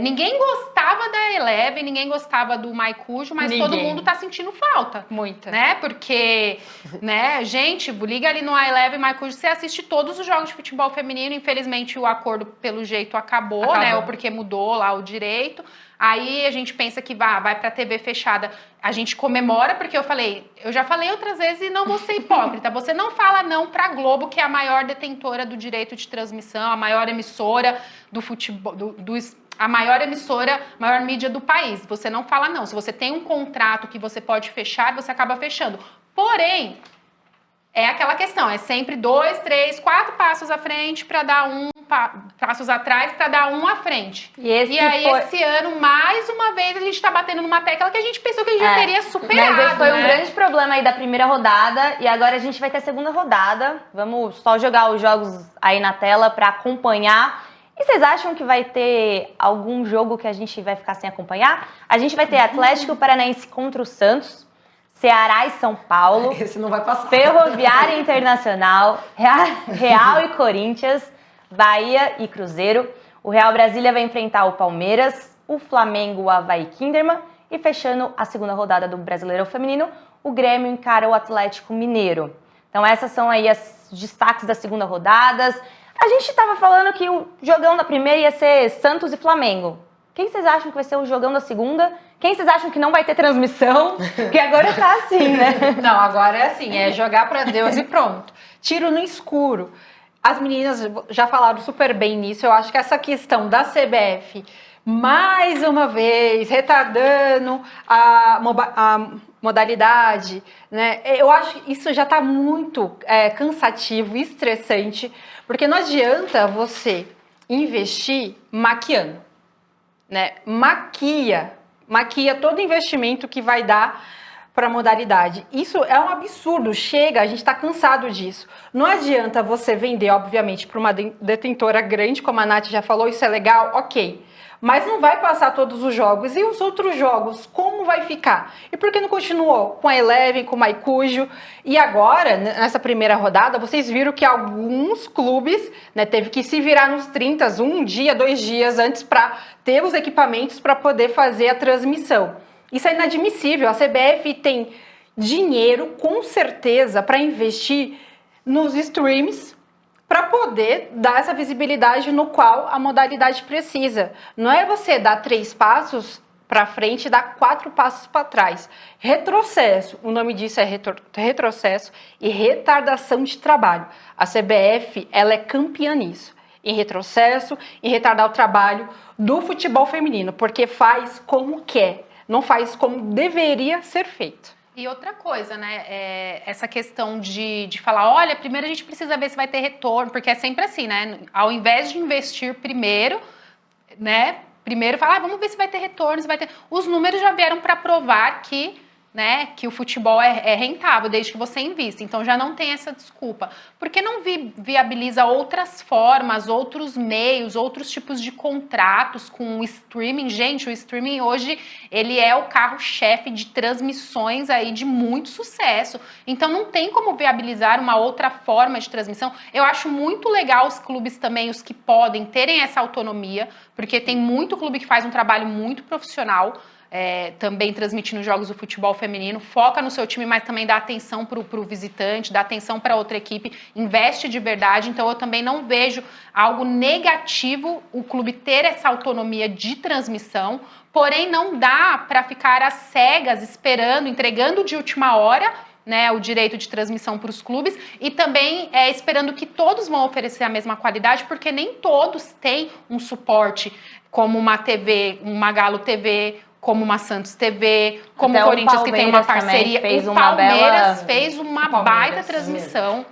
Ninguém gostava da Eleven, ninguém gostava do Maicujo, mas todo Ninguém. mundo tá sentindo falta. Muita. Né? Porque, né, gente, liga ali no Eleven, Maicujo, você assiste todos os jogos de futebol feminino. Infelizmente, o acordo, pelo jeito, acabou, né? Ou porque mudou lá o direito. Aí a gente pensa que vai pra TV fechada. A gente comemora, porque eu já falei outras vezes e não vou ser hipócrita. Você não fala não pra Globo, que é a maior detentora do direito de transmissão, a maior emissora do futebol, a maior emissora, maior mídia do país. Você não fala não. Se você tem um contrato que você pode fechar, você acaba fechando. Porém, é aquela questão, é sempre 2, 3, 4 passos à frente para dar passos atrás para dar um à frente. E esse Esse ano, mais uma vez, a gente tá batendo numa tecla que a gente pensou que a gente já teria superado. Mas esse foi né? um grande problema aí da primeira rodada e agora a gente vai ter a segunda rodada. Vamos só jogar os jogos aí na tela para acompanhar. E vocês acham que vai ter algum jogo que a gente vai ficar sem acompanhar? A gente vai ter Atlético Paranaense contra o Santos, Ceará e São Paulo, Esse não vai passar. Ferroviária Internacional, Real e Corinthians, Bahia e Cruzeiro. O Real Brasília vai enfrentar o Palmeiras, o Flamengo, o Avaí Kinderman. E fechando a segunda rodada do Brasileirão Feminino, o Grêmio encara o Atlético Mineiro. Então essas são aí os destaques da segunda rodada. A gente estava falando que o jogão da primeira ia ser Santos e Flamengo. Quem vocês acham que vai ser o jogão da segunda? Quem vocês acham que não vai ter transmissão? Porque agora tá assim, né? Não, agora é assim, é jogar pra Deus e pronto. Tiro no escuro. As meninas já falaram super bem nisso. Eu acho que essa questão da CBF, mais uma vez, retardando a modalidade, né? Eu acho que isso já está muito cansativo, estressante, porque não adianta você investir maquiando, né? Maquia todo investimento que vai dar para a modalidade. Isso é um absurdo, chega, a gente está cansado disso. Não adianta você vender, obviamente, para uma detentora grande, como a Nath já falou, isso é legal, ok. Mas não vai passar todos os jogos. E os outros jogos, como vai ficar? E por que não continuou com a Eleven, com o Maicujo? E agora, nessa primeira rodada, vocês viram que alguns clubes, né, teve que se virar nos 30, um dia, 2 dias antes para ter os equipamentos para poder fazer a transmissão. Isso é inadmissível. A CBF tem dinheiro, com certeza, para investir nos streams, para poder dar essa visibilidade no qual a modalidade precisa. Não é você dar 3 passos para frente e dar 4 passos para trás. Retrocesso, o nome disso é retrocesso e retardação de trabalho. A CBF, ela é campeã nisso, em retrocesso, em retardar o trabalho do futebol feminino, porque faz como quer, não faz como deveria ser feito. E outra coisa, né, essa questão de falar, olha, primeiro a gente precisa ver se vai ter retorno, porque é sempre assim, né, ao invés de investir primeiro, né, primeiro falar, vamos ver se vai ter retorno, se vai ter... Os números já vieram para provar que, né, que o futebol é rentável, desde que você invista, então já não tem essa desculpa. Por que não viabiliza outras formas, outros meios, outros tipos de contratos com o streaming? Gente, o streaming hoje, ele é o carro-chefe de transmissões aí de muito sucesso, então não tem como viabilizar uma outra forma de transmissão. Eu acho muito legal os clubes também, os que podem, terem essa autonomia, porque tem muito clube que faz um trabalho muito profissional, também transmitindo jogos do futebol feminino, foca no seu time, mas também dá atenção para o visitante, dá atenção para outra equipe, investe de verdade. Então eu também não vejo algo negativo o clube ter essa autonomia de transmissão, porém não dá para ficar às cegas esperando, entregando de última hora, né, o direito de transmissão para os clubes e também esperando que todos vão oferecer a mesma qualidade, porque nem todos têm um suporte como uma TV, uma Galo TV, como uma Santos TV, como o Corinthians, que tem uma parceria. O Palmeiras fez uma baita transmissão.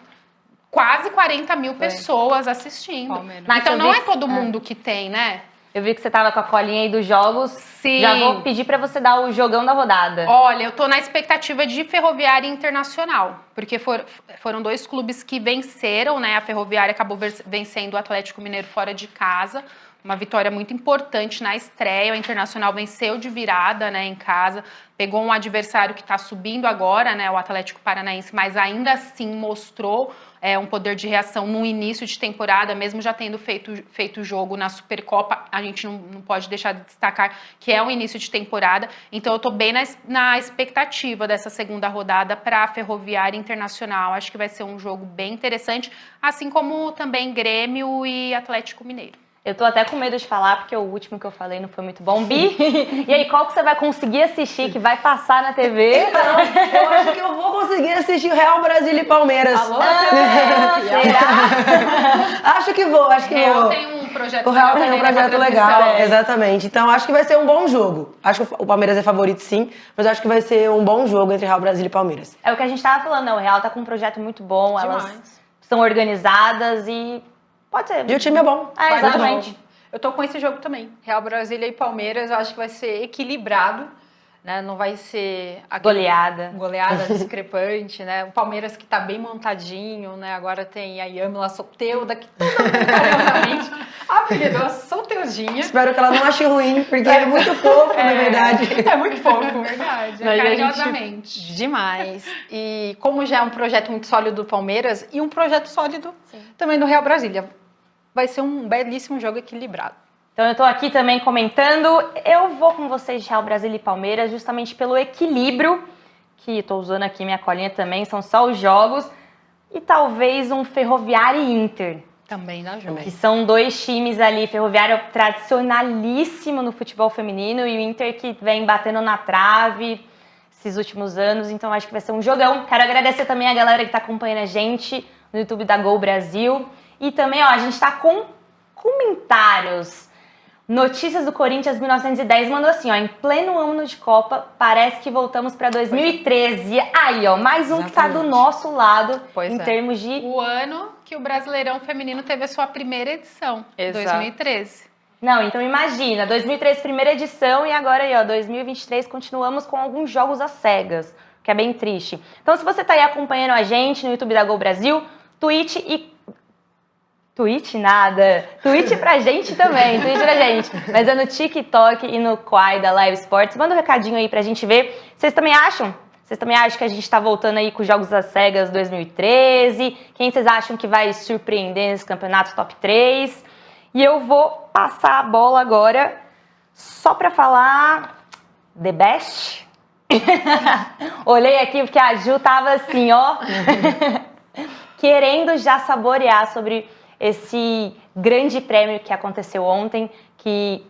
Quase 40 mil pessoas assistindo. Então não é todo mundo que tem, né? Eu vi que você tava com a colinha aí dos jogos. Sim. Já vou pedir para você dar o jogão da rodada. Olha, eu tô na expectativa de Ferroviária e Internacional, porque foram 2 clubes que venceram, né? A Ferroviária acabou vencendo o Atlético Mineiro fora de casa, uma vitória muito importante na estreia. O Internacional venceu de virada, né, em casa, pegou um adversário que está subindo agora, né, o Atlético Paranaense, mas ainda assim mostrou um poder de reação no início de temporada, mesmo já tendo feito o jogo na Supercopa. A gente não pode deixar de destacar que é o início de temporada. Então eu estou bem na expectativa dessa segunda rodada para a Ferroviária Internacional. Acho que vai ser um jogo bem interessante, assim como também Grêmio e Atlético Mineiro. Eu tô até com medo de falar, porque o último que eu falei não foi muito bom. Bi, e aí, qual que você vai conseguir assistir, que vai passar na TV? Então, eu acho que eu vou conseguir assistir o Real Brasil e Palmeiras. Alô, será? Acho que vou. O Real tem um projeto O Real tem um projeto legal, é. exatamente. Então, acho que vai ser um bom jogo. Acho que o Palmeiras é favorito, sim, mas acho que vai ser um bom jogo entre Real Brasil e Palmeiras. É o que a gente tava falando, né? O Real tá com um projeto muito bom, elas são organizadas e pode ser. E o time é bom. Exatamente. Eu tô com esse jogo também. Real Brasília e Palmeiras, eu acho que vai ser equilibrado, né? Não vai ser goleada discrepante, né? O Palmeiras que tá bem montadinho, né? Agora tem a Yamila Sotelda, que toda carinhosamente apelidou Soteudinha. Espero que ela não ache ruim, porque é muito fofo, na verdade. É muito fofo. Verdade, Mas carinhosamente. Demais. E como já é um projeto muito sólido do Palmeiras e um projeto sólido também do Real Brasília, vai ser um belíssimo jogo equilibrado. Então eu tô aqui também comentando, eu vou com vocês de Real Brasil e Palmeiras justamente pelo equilíbrio, que tô usando aqui minha colinha também, são só os jogos, e talvez um Ferroviária e Inter. Também dá jogo. Que são 2 times ali, Ferroviária tradicionalíssimo no futebol feminino e o Inter que vem batendo na trave esses últimos anos, então acho que vai ser um jogão. Quero agradecer também a galera que tá acompanhando a gente no YouTube da Gol Brasil. E também, ó, a gente tá com comentários. Notícias do Corinthians 1910 mandou assim, ó, em pleno ano de Copa, parece que voltamos para 2013. Aí, ó, mais um que tá do nosso lado em termos de... O ano que o Brasileirão Feminino teve a sua primeira edição, 2013. Não, então imagina, 2013 primeira edição e agora aí, ó, 2023 continuamos com alguns jogos às cegas, que é bem triste. Então se você tá aí acompanhando a gente no YouTube da Gol Brasil, Twitch nada. Twitch pra gente também, Twitch pra gente. Mas é no TikTok e no Quai da Live Sports. Manda um recadinho aí pra gente ver. Vocês também acham que a gente tá voltando aí com os Jogos às Cegas 2013? Quem vocês acham que vai surpreender nesse campeonato top 3? E eu vou passar a bola agora só pra falar The Best. Olhei aqui porque a Ju tava assim, ó. Querendo já saborear sobre esse grande prêmio que aconteceu ontem, que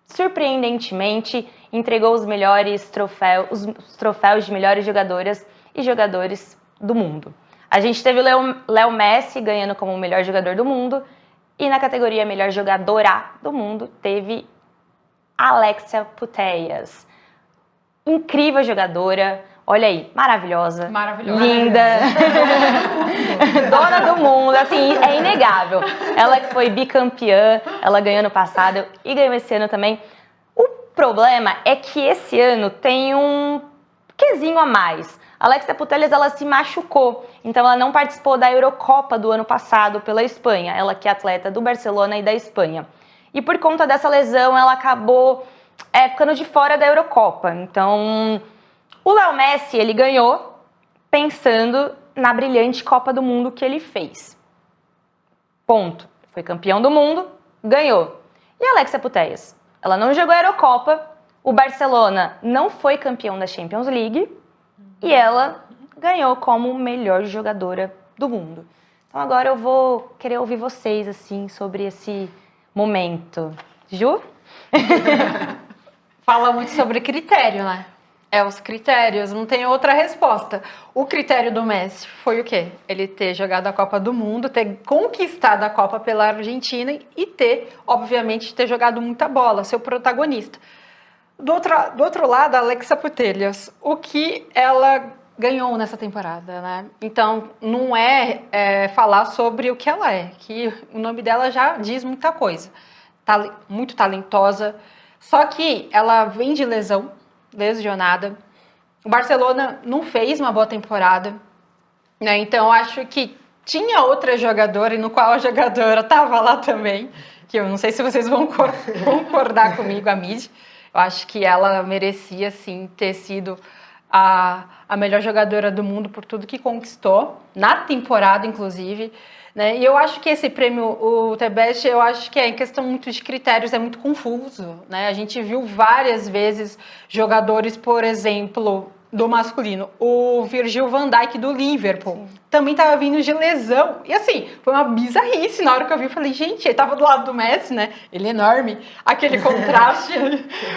surpreendentemente entregou os melhores troféus, os troféus de melhores jogadoras e jogadores do mundo. A gente teve o Léo Messi ganhando como o melhor jogador do mundo e na categoria melhor jogadora do mundo teve Alexia Putellas. Incrível jogadora. Olha aí, maravilhosa, linda, dona do mundo, assim, é inegável. Ela que foi bicampeã, ela ganhou no passado e ganhou esse ano também. O problema é que esse ano tem um quesinho a mais. A Alexia Putellas, ela se machucou, então ela não participou da Eurocopa do ano passado pela Espanha, ela que é atleta do Barcelona e da Espanha. E por conta dessa lesão, ela acabou ficando de fora da Eurocopa, então... O Léo Messi, ele ganhou pensando na brilhante Copa do Mundo que ele fez. Ponto. Foi campeão do mundo, ganhou. E a Alexia Putellas? Ela não jogou a Eurocopa, O Barcelona não foi campeão da Champions League e ela ganhou como melhor jogadora do mundo. Então agora eu vou querer ouvir vocês, assim, sobre esse momento. Ju? Fala muito sobre critério, né? É os critérios, não tem outra resposta. O critério do Messi foi o quê? Ele ter jogado a Copa do Mundo, ter conquistado a Copa pela Argentina e ter, obviamente, ter jogado muita bola, ser o protagonista. Do outro lado, a Alexa Putellas, o que ela ganhou nessa temporada, né? Então, não é falar sobre o que ela é, que o nome dela já diz muita coisa. Muito talentosa, só que ela vem de lesionada. O Barcelona não fez uma boa temporada, né? Então acho que tinha outra jogadora, e no qual a jogadora estava lá também, que eu não sei se vocês vão concordar comigo, a Mid. Eu acho que ela merecia, sim, ter sido a melhor jogadora do mundo por tudo que conquistou, na temporada, inclusive. Né? E eu acho que esse prêmio, o The Best, eu acho que em questão muito de critérios, é muito confuso. Né? A gente viu várias vezes jogadores, por exemplo, do masculino, o Virgil van Dijk do Liverpool, também estava vindo de lesão. E assim, foi uma bizarrice na hora que eu vi. Eu falei, gente, ele estava do lado do Messi, né? Ele é enorme, aquele contraste.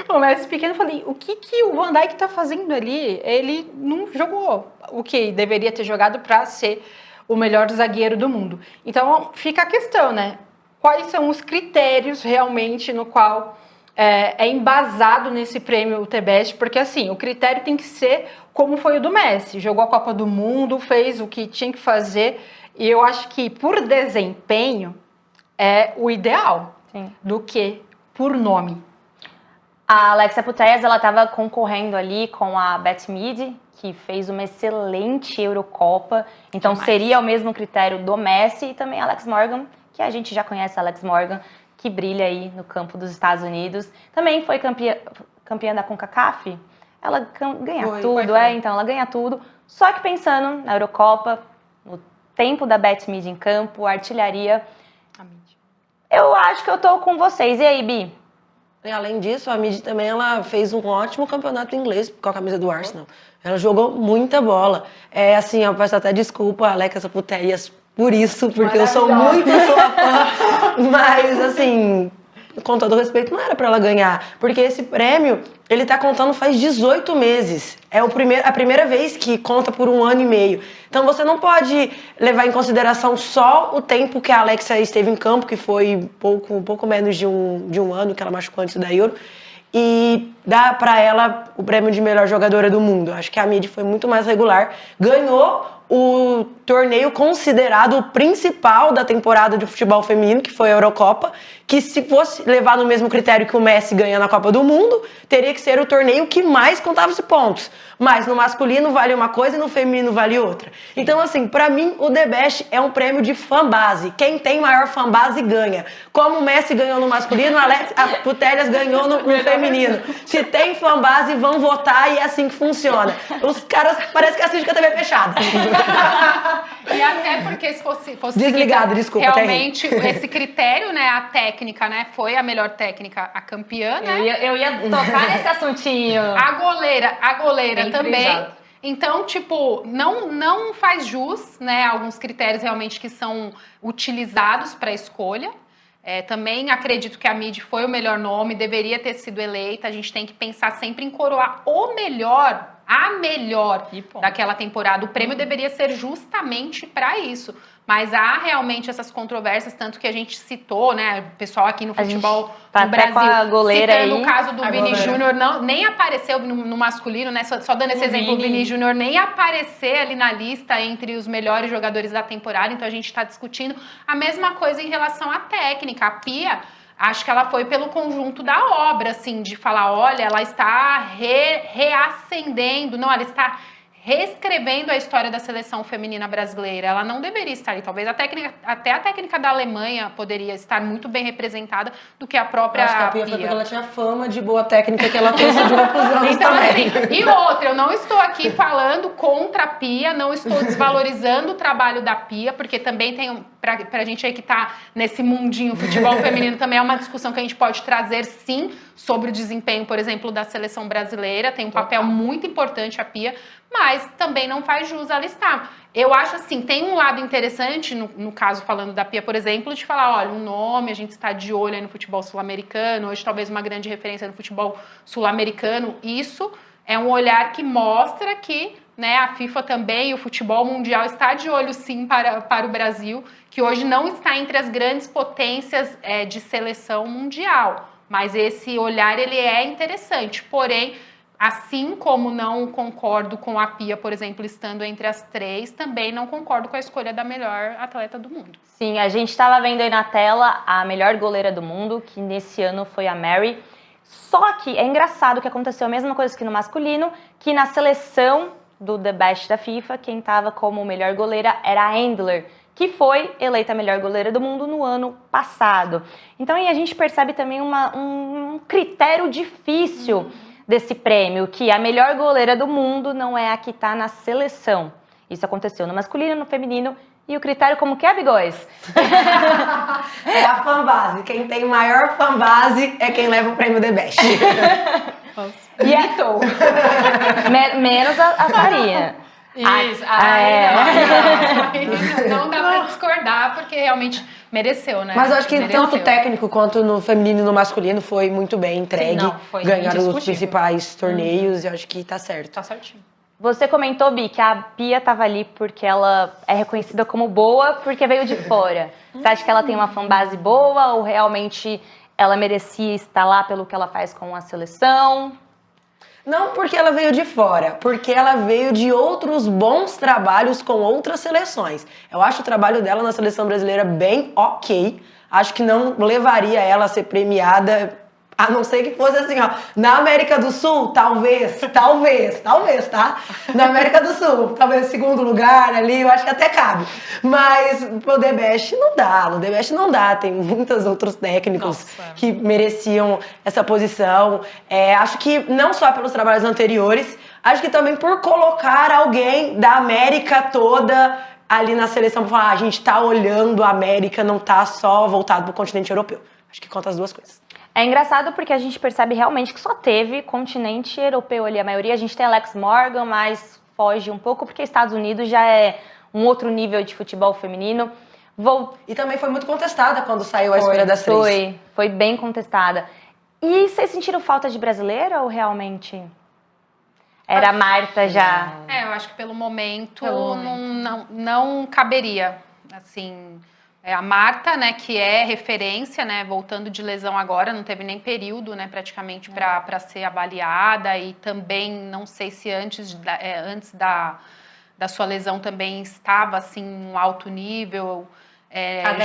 O Messi pequeno, eu falei, o que o Van Dijk está fazendo ali? Ele não jogou o que deveria ter jogado para ser o melhor zagueiro do mundo. Então, fica a questão, né? Quais são os critérios realmente no qual é embasado nesse prêmio o The Best? Porque, assim, o critério tem que ser como foi o do Messi. Jogou a Copa do Mundo, fez o que tinha que fazer. E eu acho que, por desempenho, é o ideal. Sim. Do que por nome. A Alexa Putellas, ela estava concorrendo ali com a Beth Mead, que fez uma excelente Eurocopa. Então seria o mesmo critério do Messi, e também a Alex Morgan, que a gente já conhece a Alex Morgan, que brilha aí no campo dos Estados Unidos. Também foi campeã da CONCACAF. Ela ganha tudo, então ela ganha tudo. Só que pensando na Eurocopa, no tempo da Beth Mead em campo, artilharia, eu acho que eu tô com vocês. E aí, Bi? E além disso, a Mid também ela fez um ótimo campeonato inglês com a camisa do Arsenal. Ela jogou muita bola. É assim, eu peço até desculpa, Alexa Putellas, por isso, porque eu sou muito sua fã. Mas, assim, com todo respeito, não era pra ela ganhar. Porque esse prêmio, ele tá contando faz 18 meses. É a primeira vez que conta por 1 ano e meio. Então você não pode levar em consideração só o tempo que a Alexa esteve em campo, que foi um pouco menos de um ano que ela machucou antes da Euro, e dá pra ela o prêmio de melhor jogadora do mundo. Acho que a Mid foi muito mais regular. Ganhou o torneio considerado o principal da temporada de futebol feminino, que foi a Eurocopa, que se fosse levar no mesmo critério que o Messi ganha na Copa do Mundo, teria que ser o torneio que mais contava os pontos. Mas no masculino vale uma coisa e no feminino vale outra. Então, assim, pra mim, o The Best é um prêmio de fanbase. Quem tem maior fanbase ganha. Como o Messi ganhou no masculino, a Putellas ganhou no feminino. Se tem fanbase, vão votar e é assim que funciona. Os caras parece que assistem com a TV fechada. E até porque se fosse Desligado, desculpa, realmente esse critério, né, a técnica, né, foi a melhor técnica, a campeã, né? Eu ia tocar nesse assuntinho. A goleira Bem também. frisado. Então, tipo, não faz jus, né, alguns critérios realmente que são utilizados para a escolha. Também acredito que a Mid foi o melhor nome, deveria ter sido eleita. A gente tem que pensar sempre em coroar o melhor, a melhor daquela temporada. O prêmio deveria ser justamente para isso. Mas há realmente essas controvérsias, tanto que a gente citou, né, o pessoal aqui no futebol tá no Brasil, com a goleira citando aí, o caso do Vini Júnior, nem apareceu no masculino, né, só dando esse exemplo, o Vini Júnior nem aparecer ali na lista entre os melhores jogadores da temporada, então a gente está discutindo a mesma coisa em relação à técnica. A Pia, acho que ela foi pelo conjunto da obra, assim, de falar, olha, ela está reacendendo, não, ela está reescrevendo a história da seleção feminina brasileira. Ela não deveria estar ali. Talvez até a técnica da Alemanha poderia estar muito bem representada do que a própria Acho que a Pia Pia. foi porque ela tinha fama de boa técnica que ela trouxe de outros anos Então, também. assim, e outra, eu não estou aqui falando contra a Pia, não estou desvalorizando o trabalho da Pia, porque também tem, pra gente aí que tá nesse mundinho futebol feminino, também é uma discussão que a gente pode trazer, sim, sobre o desempenho, por exemplo, da seleção brasileira. Tem um papel muito importante a Pia, mas também não faz jus ela estar. Eu acho assim, tem um lado interessante, no caso falando da Pia, por exemplo, de falar, olha, um nome, a gente está de olho aí no futebol sul-americano, hoje talvez uma grande referência no futebol sul-americano. Isso é um olhar que mostra que, né, a FIFA também, o futebol mundial está de olho sim para o Brasil, que hoje não está entre as grandes potências de seleção mundial. Mas esse olhar ele é interessante, porém, assim como não concordo com a Pia, por exemplo, estando entre as 3, também não concordo com a escolha da melhor atleta do mundo. Sim, a gente estava vendo aí na tela a melhor goleira do mundo, que nesse ano foi a Mary. Só que é engraçado que aconteceu a mesma coisa que no masculino, que na seleção do The Best da FIFA, quem estava como melhor goleira era a Endler, que foi eleita a melhor goleira do mundo no ano passado. Então aí a gente percebe também um critério difícil desse prêmio, que a melhor goleira do mundo não é a que está na seleção. Isso aconteceu no masculino, no feminino. E o critério como que é, Bigóis? É a fanbase. Quem tem maior fanbase é quem leva o prêmio The Best. Imitou. Menos a Sarinha. Isso, não dá pra discordar, porque realmente mereceu, né? Mas eu acho que mereceu. tanto técnico quanto no feminino e no masculino foi muito bem entregue. Sim, não, foi ganharam os indiscutível. principais torneios e eu acho que tá certo. Tá certinho. Você comentou, Bi, que a Pia estava ali porque ela é reconhecida como boa porque veio de fora. Você acha que ela tem uma fanbase boa ou realmente ela merecia estar lá pelo que ela faz com a seleção? Não porque ela veio de fora, porque ela veio de outros bons trabalhos com outras seleções. Eu acho o trabalho dela na seleção brasileira bem ok. Acho que não levaria ela a ser premiada, a não ser que fosse assim, ó. Na América do Sul, talvez, tá? Na América do Sul, talvez segundo lugar ali, eu acho que até cabe. Mas no The Best não dá, no The Best não dá. Tem muitos outros técnicos que mereciam essa posição. Acho que não só pelos trabalhos anteriores, acho que também por colocar alguém da América toda ali na seleção pra falar, a gente tá olhando a América, não tá só voltado pro continente europeu. Acho que conta as duas coisas. É engraçado porque a gente percebe realmente que só teve continente europeu ali. A maioria, a gente tem Alex Morgan, mas foge um pouco porque Estados Unidos já é um outro nível de futebol feminino. E também foi muito contestada quando saiu a escolha das 3. Foi bem contestada. E vocês sentiram falta de brasileira ou realmente era a Marta já? Eu acho que pelo momento. Não caberia, assim... a Marta, né, que é referência, né, voltando de lesão agora, não teve nem período, né, praticamente para ser avaliada, e também não sei se antes da sua lesão também estava assim um alto nível.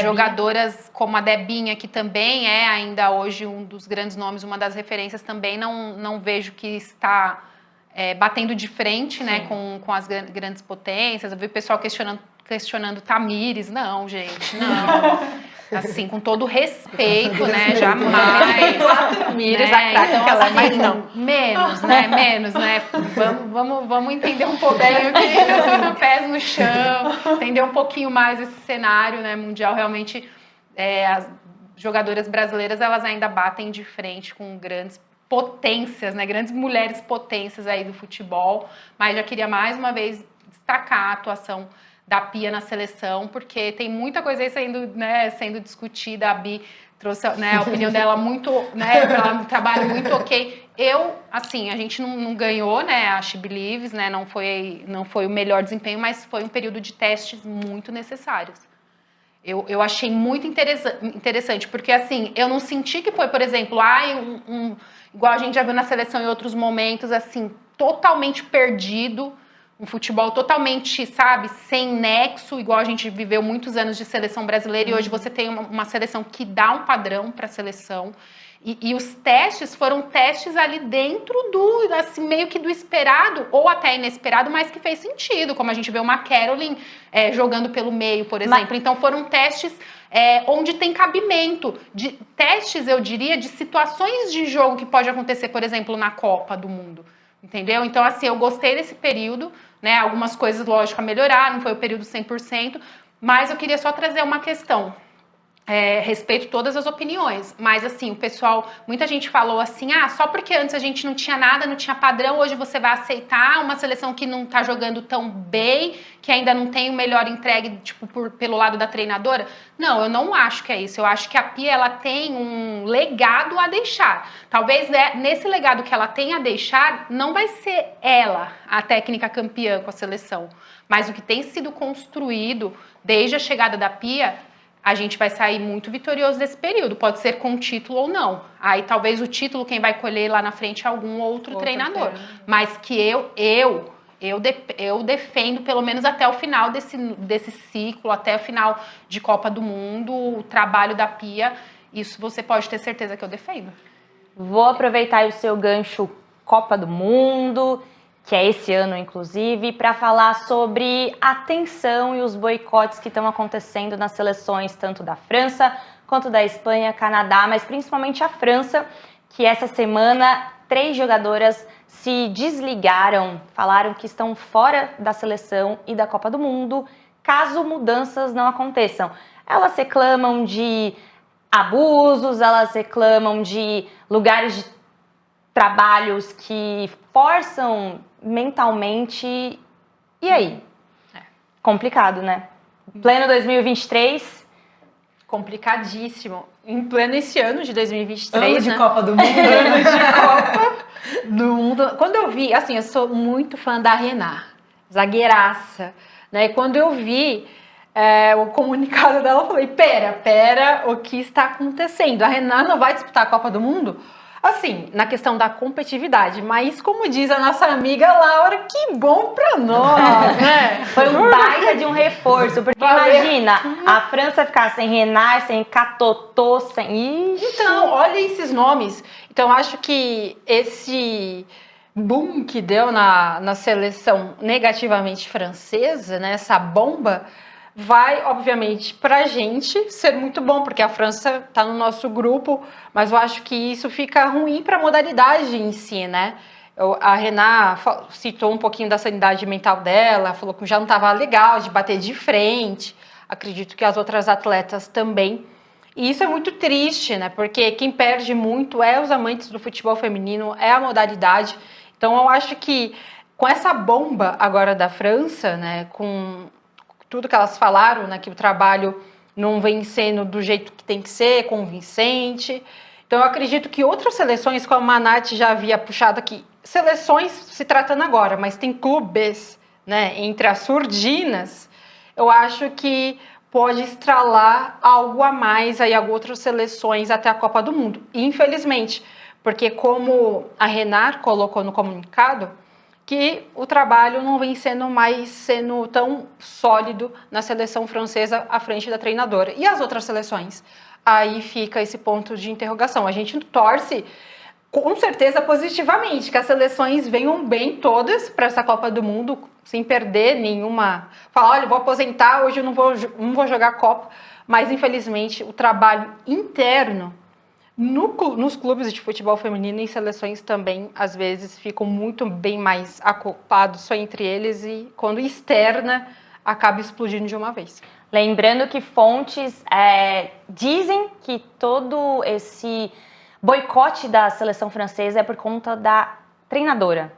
Jogadoras como a Debinha, que também é ainda hoje um dos grandes nomes, uma das referências, também não vejo que está batendo de frente, né, com as grandes potências. Eu vi o pessoal questionando Tamires. Não, gente, não. Assim, com todo respeito, né? Jamais. Tamires, né? então, Assim, mas não. Menos, né? Vamos entender um pouquinho, pés no chão, entender um pouquinho mais esse cenário, né, mundial. Realmente, as jogadoras brasileiras, elas ainda batem de frente com grandes potências, né? Grandes mulheres potências aí do futebol. Mas já queria mais uma vez destacar a atuação da Pia na seleção, porque tem muita coisa aí sendo discutida. A Bi trouxe, né, a opinião dela muito, né, ela trabalha muito ok. A gente não ganhou, né, a She Believes, né, não foi o melhor desempenho, mas foi um período de testes muito necessários. Eu achei muito interessante, porque assim, eu não senti que foi, por exemplo, igual a gente já viu na seleção em outros momentos, assim, totalmente perdido, um futebol totalmente, sabe, sem nexo, igual a gente viveu muitos anos de seleção brasileira, e hoje você tem uma seleção que dá um padrão para a seleção. E os testes foram testes ali dentro do, assim, meio que do esperado, ou até inesperado, mas que fez sentido, como a gente vê uma Caroline jogando pelo meio, por exemplo. Então foram testes onde tem cabimento, de testes, eu diria, de situações de jogo que pode acontecer, por exemplo, na Copa do Mundo. Entendeu? Então, assim, eu gostei desse período, né? Algumas coisas, lógico, a melhorar, não foi o período 100%, mas eu queria só trazer uma questão. respeito todas as opiniões, mas assim, o pessoal, muita gente falou assim, só porque antes a gente não tinha nada, não tinha padrão, hoje você vai aceitar uma seleção que não tá jogando tão bem, que ainda não tem o melhor entregue, tipo, pelo lado da treinadora? Não, eu não acho que é isso, eu acho que a Pia, ela tem um legado a deixar, talvez nesse legado que ela tem a deixar, não vai ser ela a técnica campeã com a seleção, mas o que tem sido construído desde a chegada da Pia, a gente vai sair muito vitorioso desse período. Pode ser com título ou não. Aí talvez o título quem vai colher lá na frente é algum outro treinador. Mas que eu defendo pelo menos até o final desse ciclo, até o final de Copa do Mundo, o trabalho da Pia. Isso você pode ter certeza que eu defendo. Vou aproveitar o seu gancho Copa do Mundo, que é esse ano, inclusive, para falar sobre a tensão e os boicotes que estão acontecendo nas seleções, tanto da França quanto da Espanha, Canadá, mas principalmente a França, que essa semana 3 jogadoras se desligaram, falaram que estão fora da seleção e da Copa do Mundo, caso mudanças não aconteçam. Elas reclamam de abusos, elas reclamam de lugares de trabalhos que forçam mentalmente. E aí? Complicado, né? Pleno 2023. Complicadíssimo. Em pleno esse ano de 2023, Ano de né? Copa do Mundo. Ano de Copa do Mundo. Quando eu vi, assim, eu sou muito fã da Renat, zagueiraça, né? E quando eu vi o comunicado dela, eu falei, pera, o que está acontecendo? A Renat não vai disputar a Copa do Mundo? Assim, na questão da competitividade, mas como diz a nossa amiga Laura, que bom pra nós, né? Foi um baita de um reforço, porque imagina, a França ficar sem Renat, sem Catotô, sem... Ixi. Então, olha esses nomes. Então, acho que esse boom que deu na seleção negativamente francesa, né, essa bomba, vai, obviamente, pra gente ser muito bom, porque a França tá no nosso grupo, mas eu acho que isso fica ruim pra modalidade em si, né? A Renat citou um pouquinho da sanidade mental dela, falou que já não estava legal de bater de frente, acredito que as outras atletas também. E isso é muito triste, né? Porque quem perde muito é os amantes do futebol feminino, é a modalidade. Então eu acho que com essa bomba agora da França, né, com tudo que elas falaram, né, que o trabalho não vem sendo do jeito que tem que ser, convincente. Então eu acredito que outras seleções, como a Nath já havia puxado aqui, seleções se tratando agora, mas tem clubes, né, entre as surdinas, eu acho que pode estralar algo a mais aí a outras seleções até a Copa do Mundo, infelizmente, porque como a Renat colocou no comunicado, que o trabalho não vem sendo tão sólido na seleção francesa à frente da treinadora. E as outras seleções? Aí fica esse ponto de interrogação. A gente torce, com certeza, positivamente, que as seleções venham bem todas para essa Copa do Mundo, sem perder nenhuma... Falar, olha, vou aposentar, hoje eu não vou jogar Copa. Mas, infelizmente, o trabalho interno nos clubes de futebol feminino e seleções também, às vezes, ficam muito bem mais acoplados só entre eles e, quando externa, acaba explodindo de uma vez. Lembrando que fontes dizem que todo esse boicote da seleção francesa é por conta da treinadora.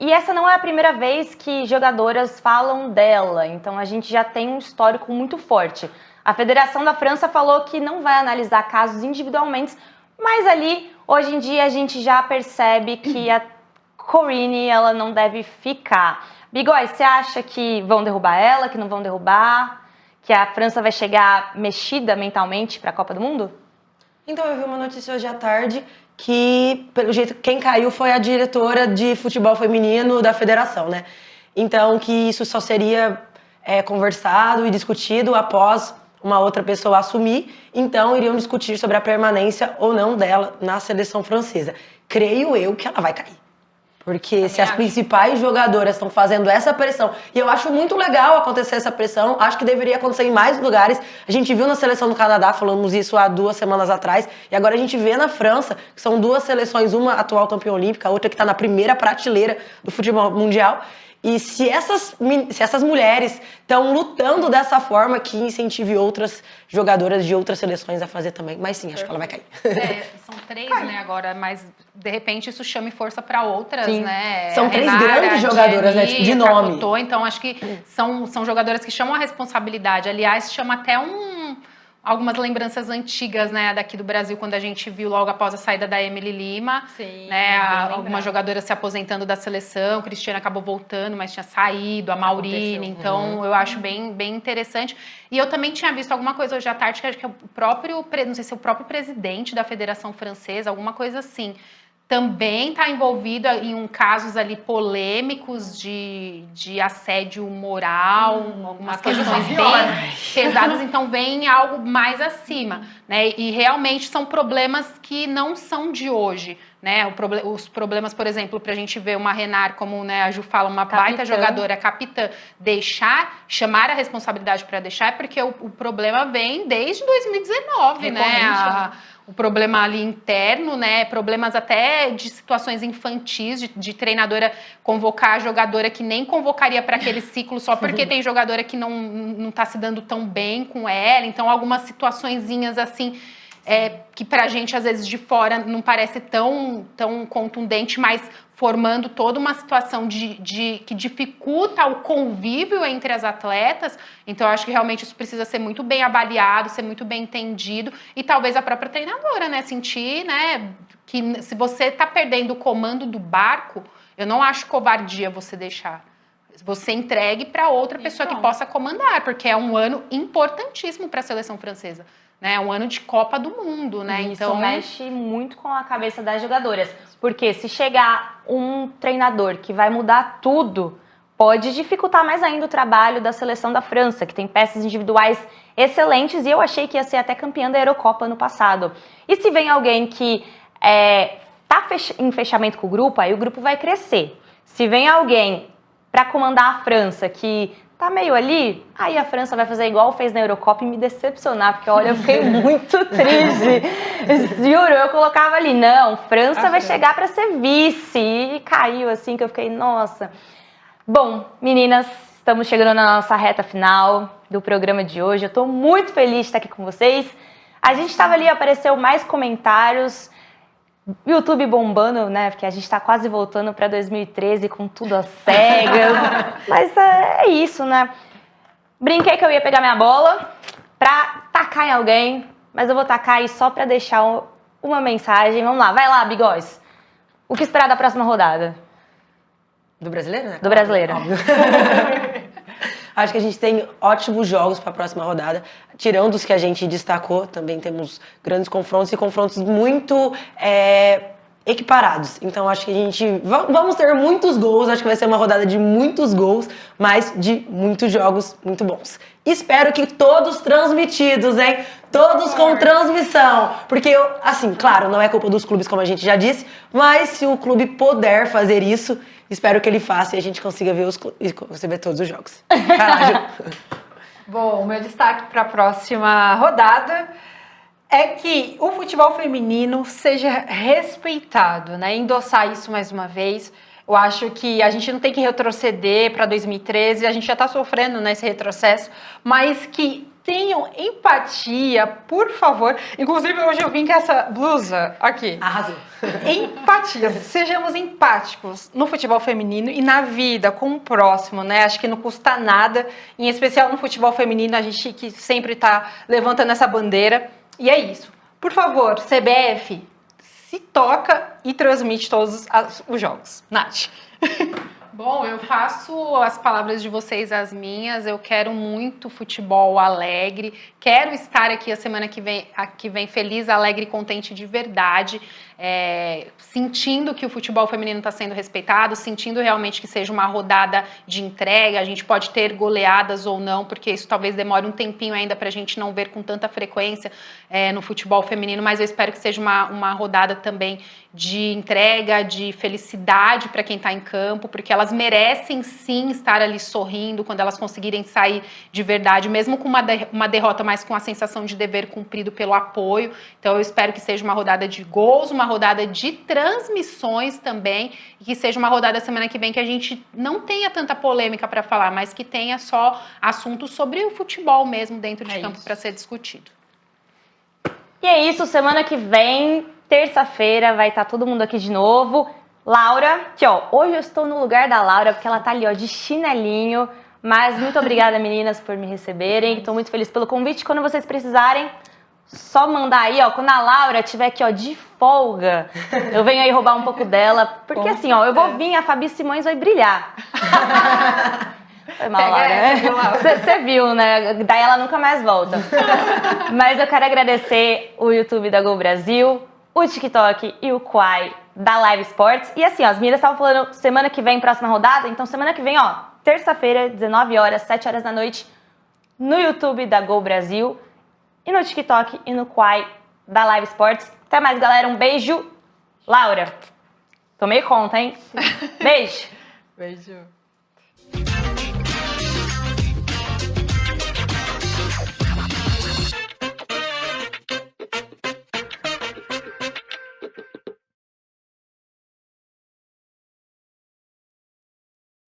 E essa não é a primeira vez que jogadoras falam dela, então a gente já tem um histórico muito forte. A Federação da França falou que não vai analisar casos individualmente, mas ali, hoje em dia, a gente já percebe que a Corinne, ela não deve ficar. Bigói, você acha que vão derrubar ela, que não vão derrubar? Que a França vai chegar mexida mentalmente para a Copa do Mundo? Então, eu vi uma notícia hoje à tarde que, pelo jeito, quem caiu foi a diretora de futebol feminino da federação, né? Então, que isso só seria conversado e discutido após uma outra pessoa assumir, então iriam discutir sobre a permanência ou não dela na seleção francesa. Creio eu que ela vai cair. Porque se as principais jogadoras estão fazendo essa pressão, e eu acho muito legal acontecer essa pressão, acho que deveria acontecer em mais lugares. A gente viu na seleção do Canadá, falamos isso há 2 semanas atrás, e agora a gente vê na França, que são 2 seleções, uma atual campeã olímpica, a outra que está na primeira prateleira do futebol mundial. E se essas mulheres estão lutando dessa forma, que incentive outras jogadoras de outras seleções a fazer também. Mas sim, acho que ela vai cair. São 3, né, agora, mas de repente isso chama força para outras, Sim. né? São 3 grandes jogadoras, né, tipo, de nome. Então acho que são jogadoras que chamam a responsabilidade. Aliás, chama até algumas lembranças antigas, né, daqui do Brasil, quando a gente viu logo após a saída da Emily Lima, Sim, né, algumas jogadoras se aposentando da seleção, Cristiane acabou voltando, mas tinha saído, a Maurine, então eu acho bem interessante. E eu também tinha visto alguma coisa hoje à tarde, que acho que é o próprio, não sei se é o próprio presidente da Federação Francesa, alguma coisa assim, também está envolvido em casos ali polêmicos de assédio moral, algumas questões bem pesadas, então vem algo mais acima, né? E realmente são problemas que não são de hoje, né? Os problemas, por exemplo, para a gente ver uma Renard, como, né, a Ju fala, uma baita jogadora, capitã, chamar a responsabilidade para deixar, é porque o problema vem desde 2019, né? O problema ali interno, né? Problemas até de situações infantis, de treinadora convocar a jogadora que nem convocaria para aquele ciclo só porque tem jogadora que não tá se dando tão bem com ela. Então, algumas situaçõezinhas assim, que pra gente, às vezes, de fora não parece tão contundente, mas formando toda uma situação que dificulta o convívio entre as atletas. Então, eu acho que realmente isso precisa ser muito bem avaliado, ser muito bem entendido, e talvez a própria treinadora, né, sentir, né, que se você tá perdendo o comando do barco, eu não acho covardia você deixar. Você entregue para outra pessoa que possa comandar, porque é um ano importantíssimo para a seleção francesa. Né, um ano de Copa do Mundo, né? Isso então mexe muito com a cabeça das jogadoras, porque se chegar um treinador que vai mudar tudo, pode dificultar mais ainda o trabalho da seleção da França, que tem peças individuais excelentes, e eu achei que ia ser até campeã da Eurocopa ano passado. E se vem alguém que tá em fechamento com o grupo, aí o grupo vai crescer. Se vem alguém para comandar a França que tá meio ali, aí a França vai fazer igual fez na Eurocopa e me decepcionar, porque olha, eu fiquei muito triste. Juro, eu colocava ali, não, França vai chegar para ser vice, e caiu assim, que eu fiquei, nossa. Bom, meninas, estamos chegando na nossa reta final do programa de hoje, eu tô muito feliz de estar aqui com vocês. A gente tava ali, apareceu mais comentários, YouTube bombando, né? Porque a gente tá quase voltando para 2013 com tudo às cegas. Mas é isso, né? Brinquei que eu ia pegar minha bola pra tacar em alguém, mas eu vou tacar aí só pra deixar uma mensagem. Vamos lá, vai lá, Bigós. O que esperar da próxima rodada? Do brasileiro, né? Do brasileiro. Acho que a gente tem ótimos jogos para a próxima rodada. Tirando os que a gente destacou, também temos grandes confrontos e confrontos muito equiparados. Então, acho que a gente... Vamos ter muitos gols. Acho que vai ser uma rodada de muitos gols, mas de muitos jogos muito bons. Espero que todos transmitidos, hein? Todos com transmissão. Porque, assim, claro, não é culpa dos clubes, como a gente já disse, mas se o clube puder fazer isso, espero que ele faça e a gente consiga ver todos os jogos. Caralho. Bom, o meu destaque para a próxima rodada é que o futebol feminino seja respeitado, né? Endossar isso mais uma vez. Eu acho que a gente não tem que retroceder para 2013, a gente já está sofrendo nesse retrocesso, mas que tenham empatia, por favor. Inclusive, hoje eu vim com essa blusa aqui. Arrasou. Empatia. Sejamos empáticos no futebol feminino e na vida, com o próximo, né? Acho que não custa nada, em especial no futebol feminino, a gente que sempre está levantando essa bandeira. E é isso. Por favor, CBF, se toca e transmite todos os jogos. Nath. Bom, eu faço as palavras de vocês as minhas. Eu quero muito futebol alegre. Quero estar aqui a semana que vem feliz, alegre e contente de verdade. Sentindo que o futebol feminino está sendo respeitado, sentindo realmente que seja uma rodada de entrega. A gente pode ter goleadas ou não, porque isso talvez demore um tempinho ainda para a gente não ver com tanta frequência no futebol feminino, mas eu espero que seja uma rodada também de entrega, de felicidade para quem está em campo, porque elas merecem sim estar ali sorrindo quando elas conseguirem sair de verdade, mesmo com uma derrota, mas com a sensação de dever cumprido pelo apoio. Então eu espero que seja uma rodada de gols, uma rodada de transmissões também, e que seja uma rodada semana que vem que a gente não tenha tanta polêmica para falar, mas que tenha só assuntos sobre o futebol mesmo dentro de campo para ser discutido. E é isso, semana que vem, terça-feira, vai estar todo mundo aqui de novo. Laura, que ó, hoje eu estou no lugar da Laura, porque ela tá ali ó, de chinelinho, mas muito obrigada meninas por me receberem, estou muito feliz pelo convite. Quando vocês precisarem, só mandar aí, ó, quando a Laura estiver aqui ó, de folga, eu venho aí roubar um pouco dela, porque assim ó, eu vou vir, a Fabi Simões vai brilhar. Foi mal, Laura. Você viu, né? Daí ela nunca mais volta. Mas eu quero agradecer o YouTube da Gol Brasil, o TikTok e o Quai da Live Sports. E assim, ó, as meninas estavam falando semana que vem, próxima rodada. Então, semana que vem, ó, terça-feira, 19 horas, 7 horas da noite, no YouTube da Gol Brasil e no TikTok e no Quai da Live Sports. Até mais, galera. Um beijo. Laura, tomei conta, hein? Beijo. Beijo.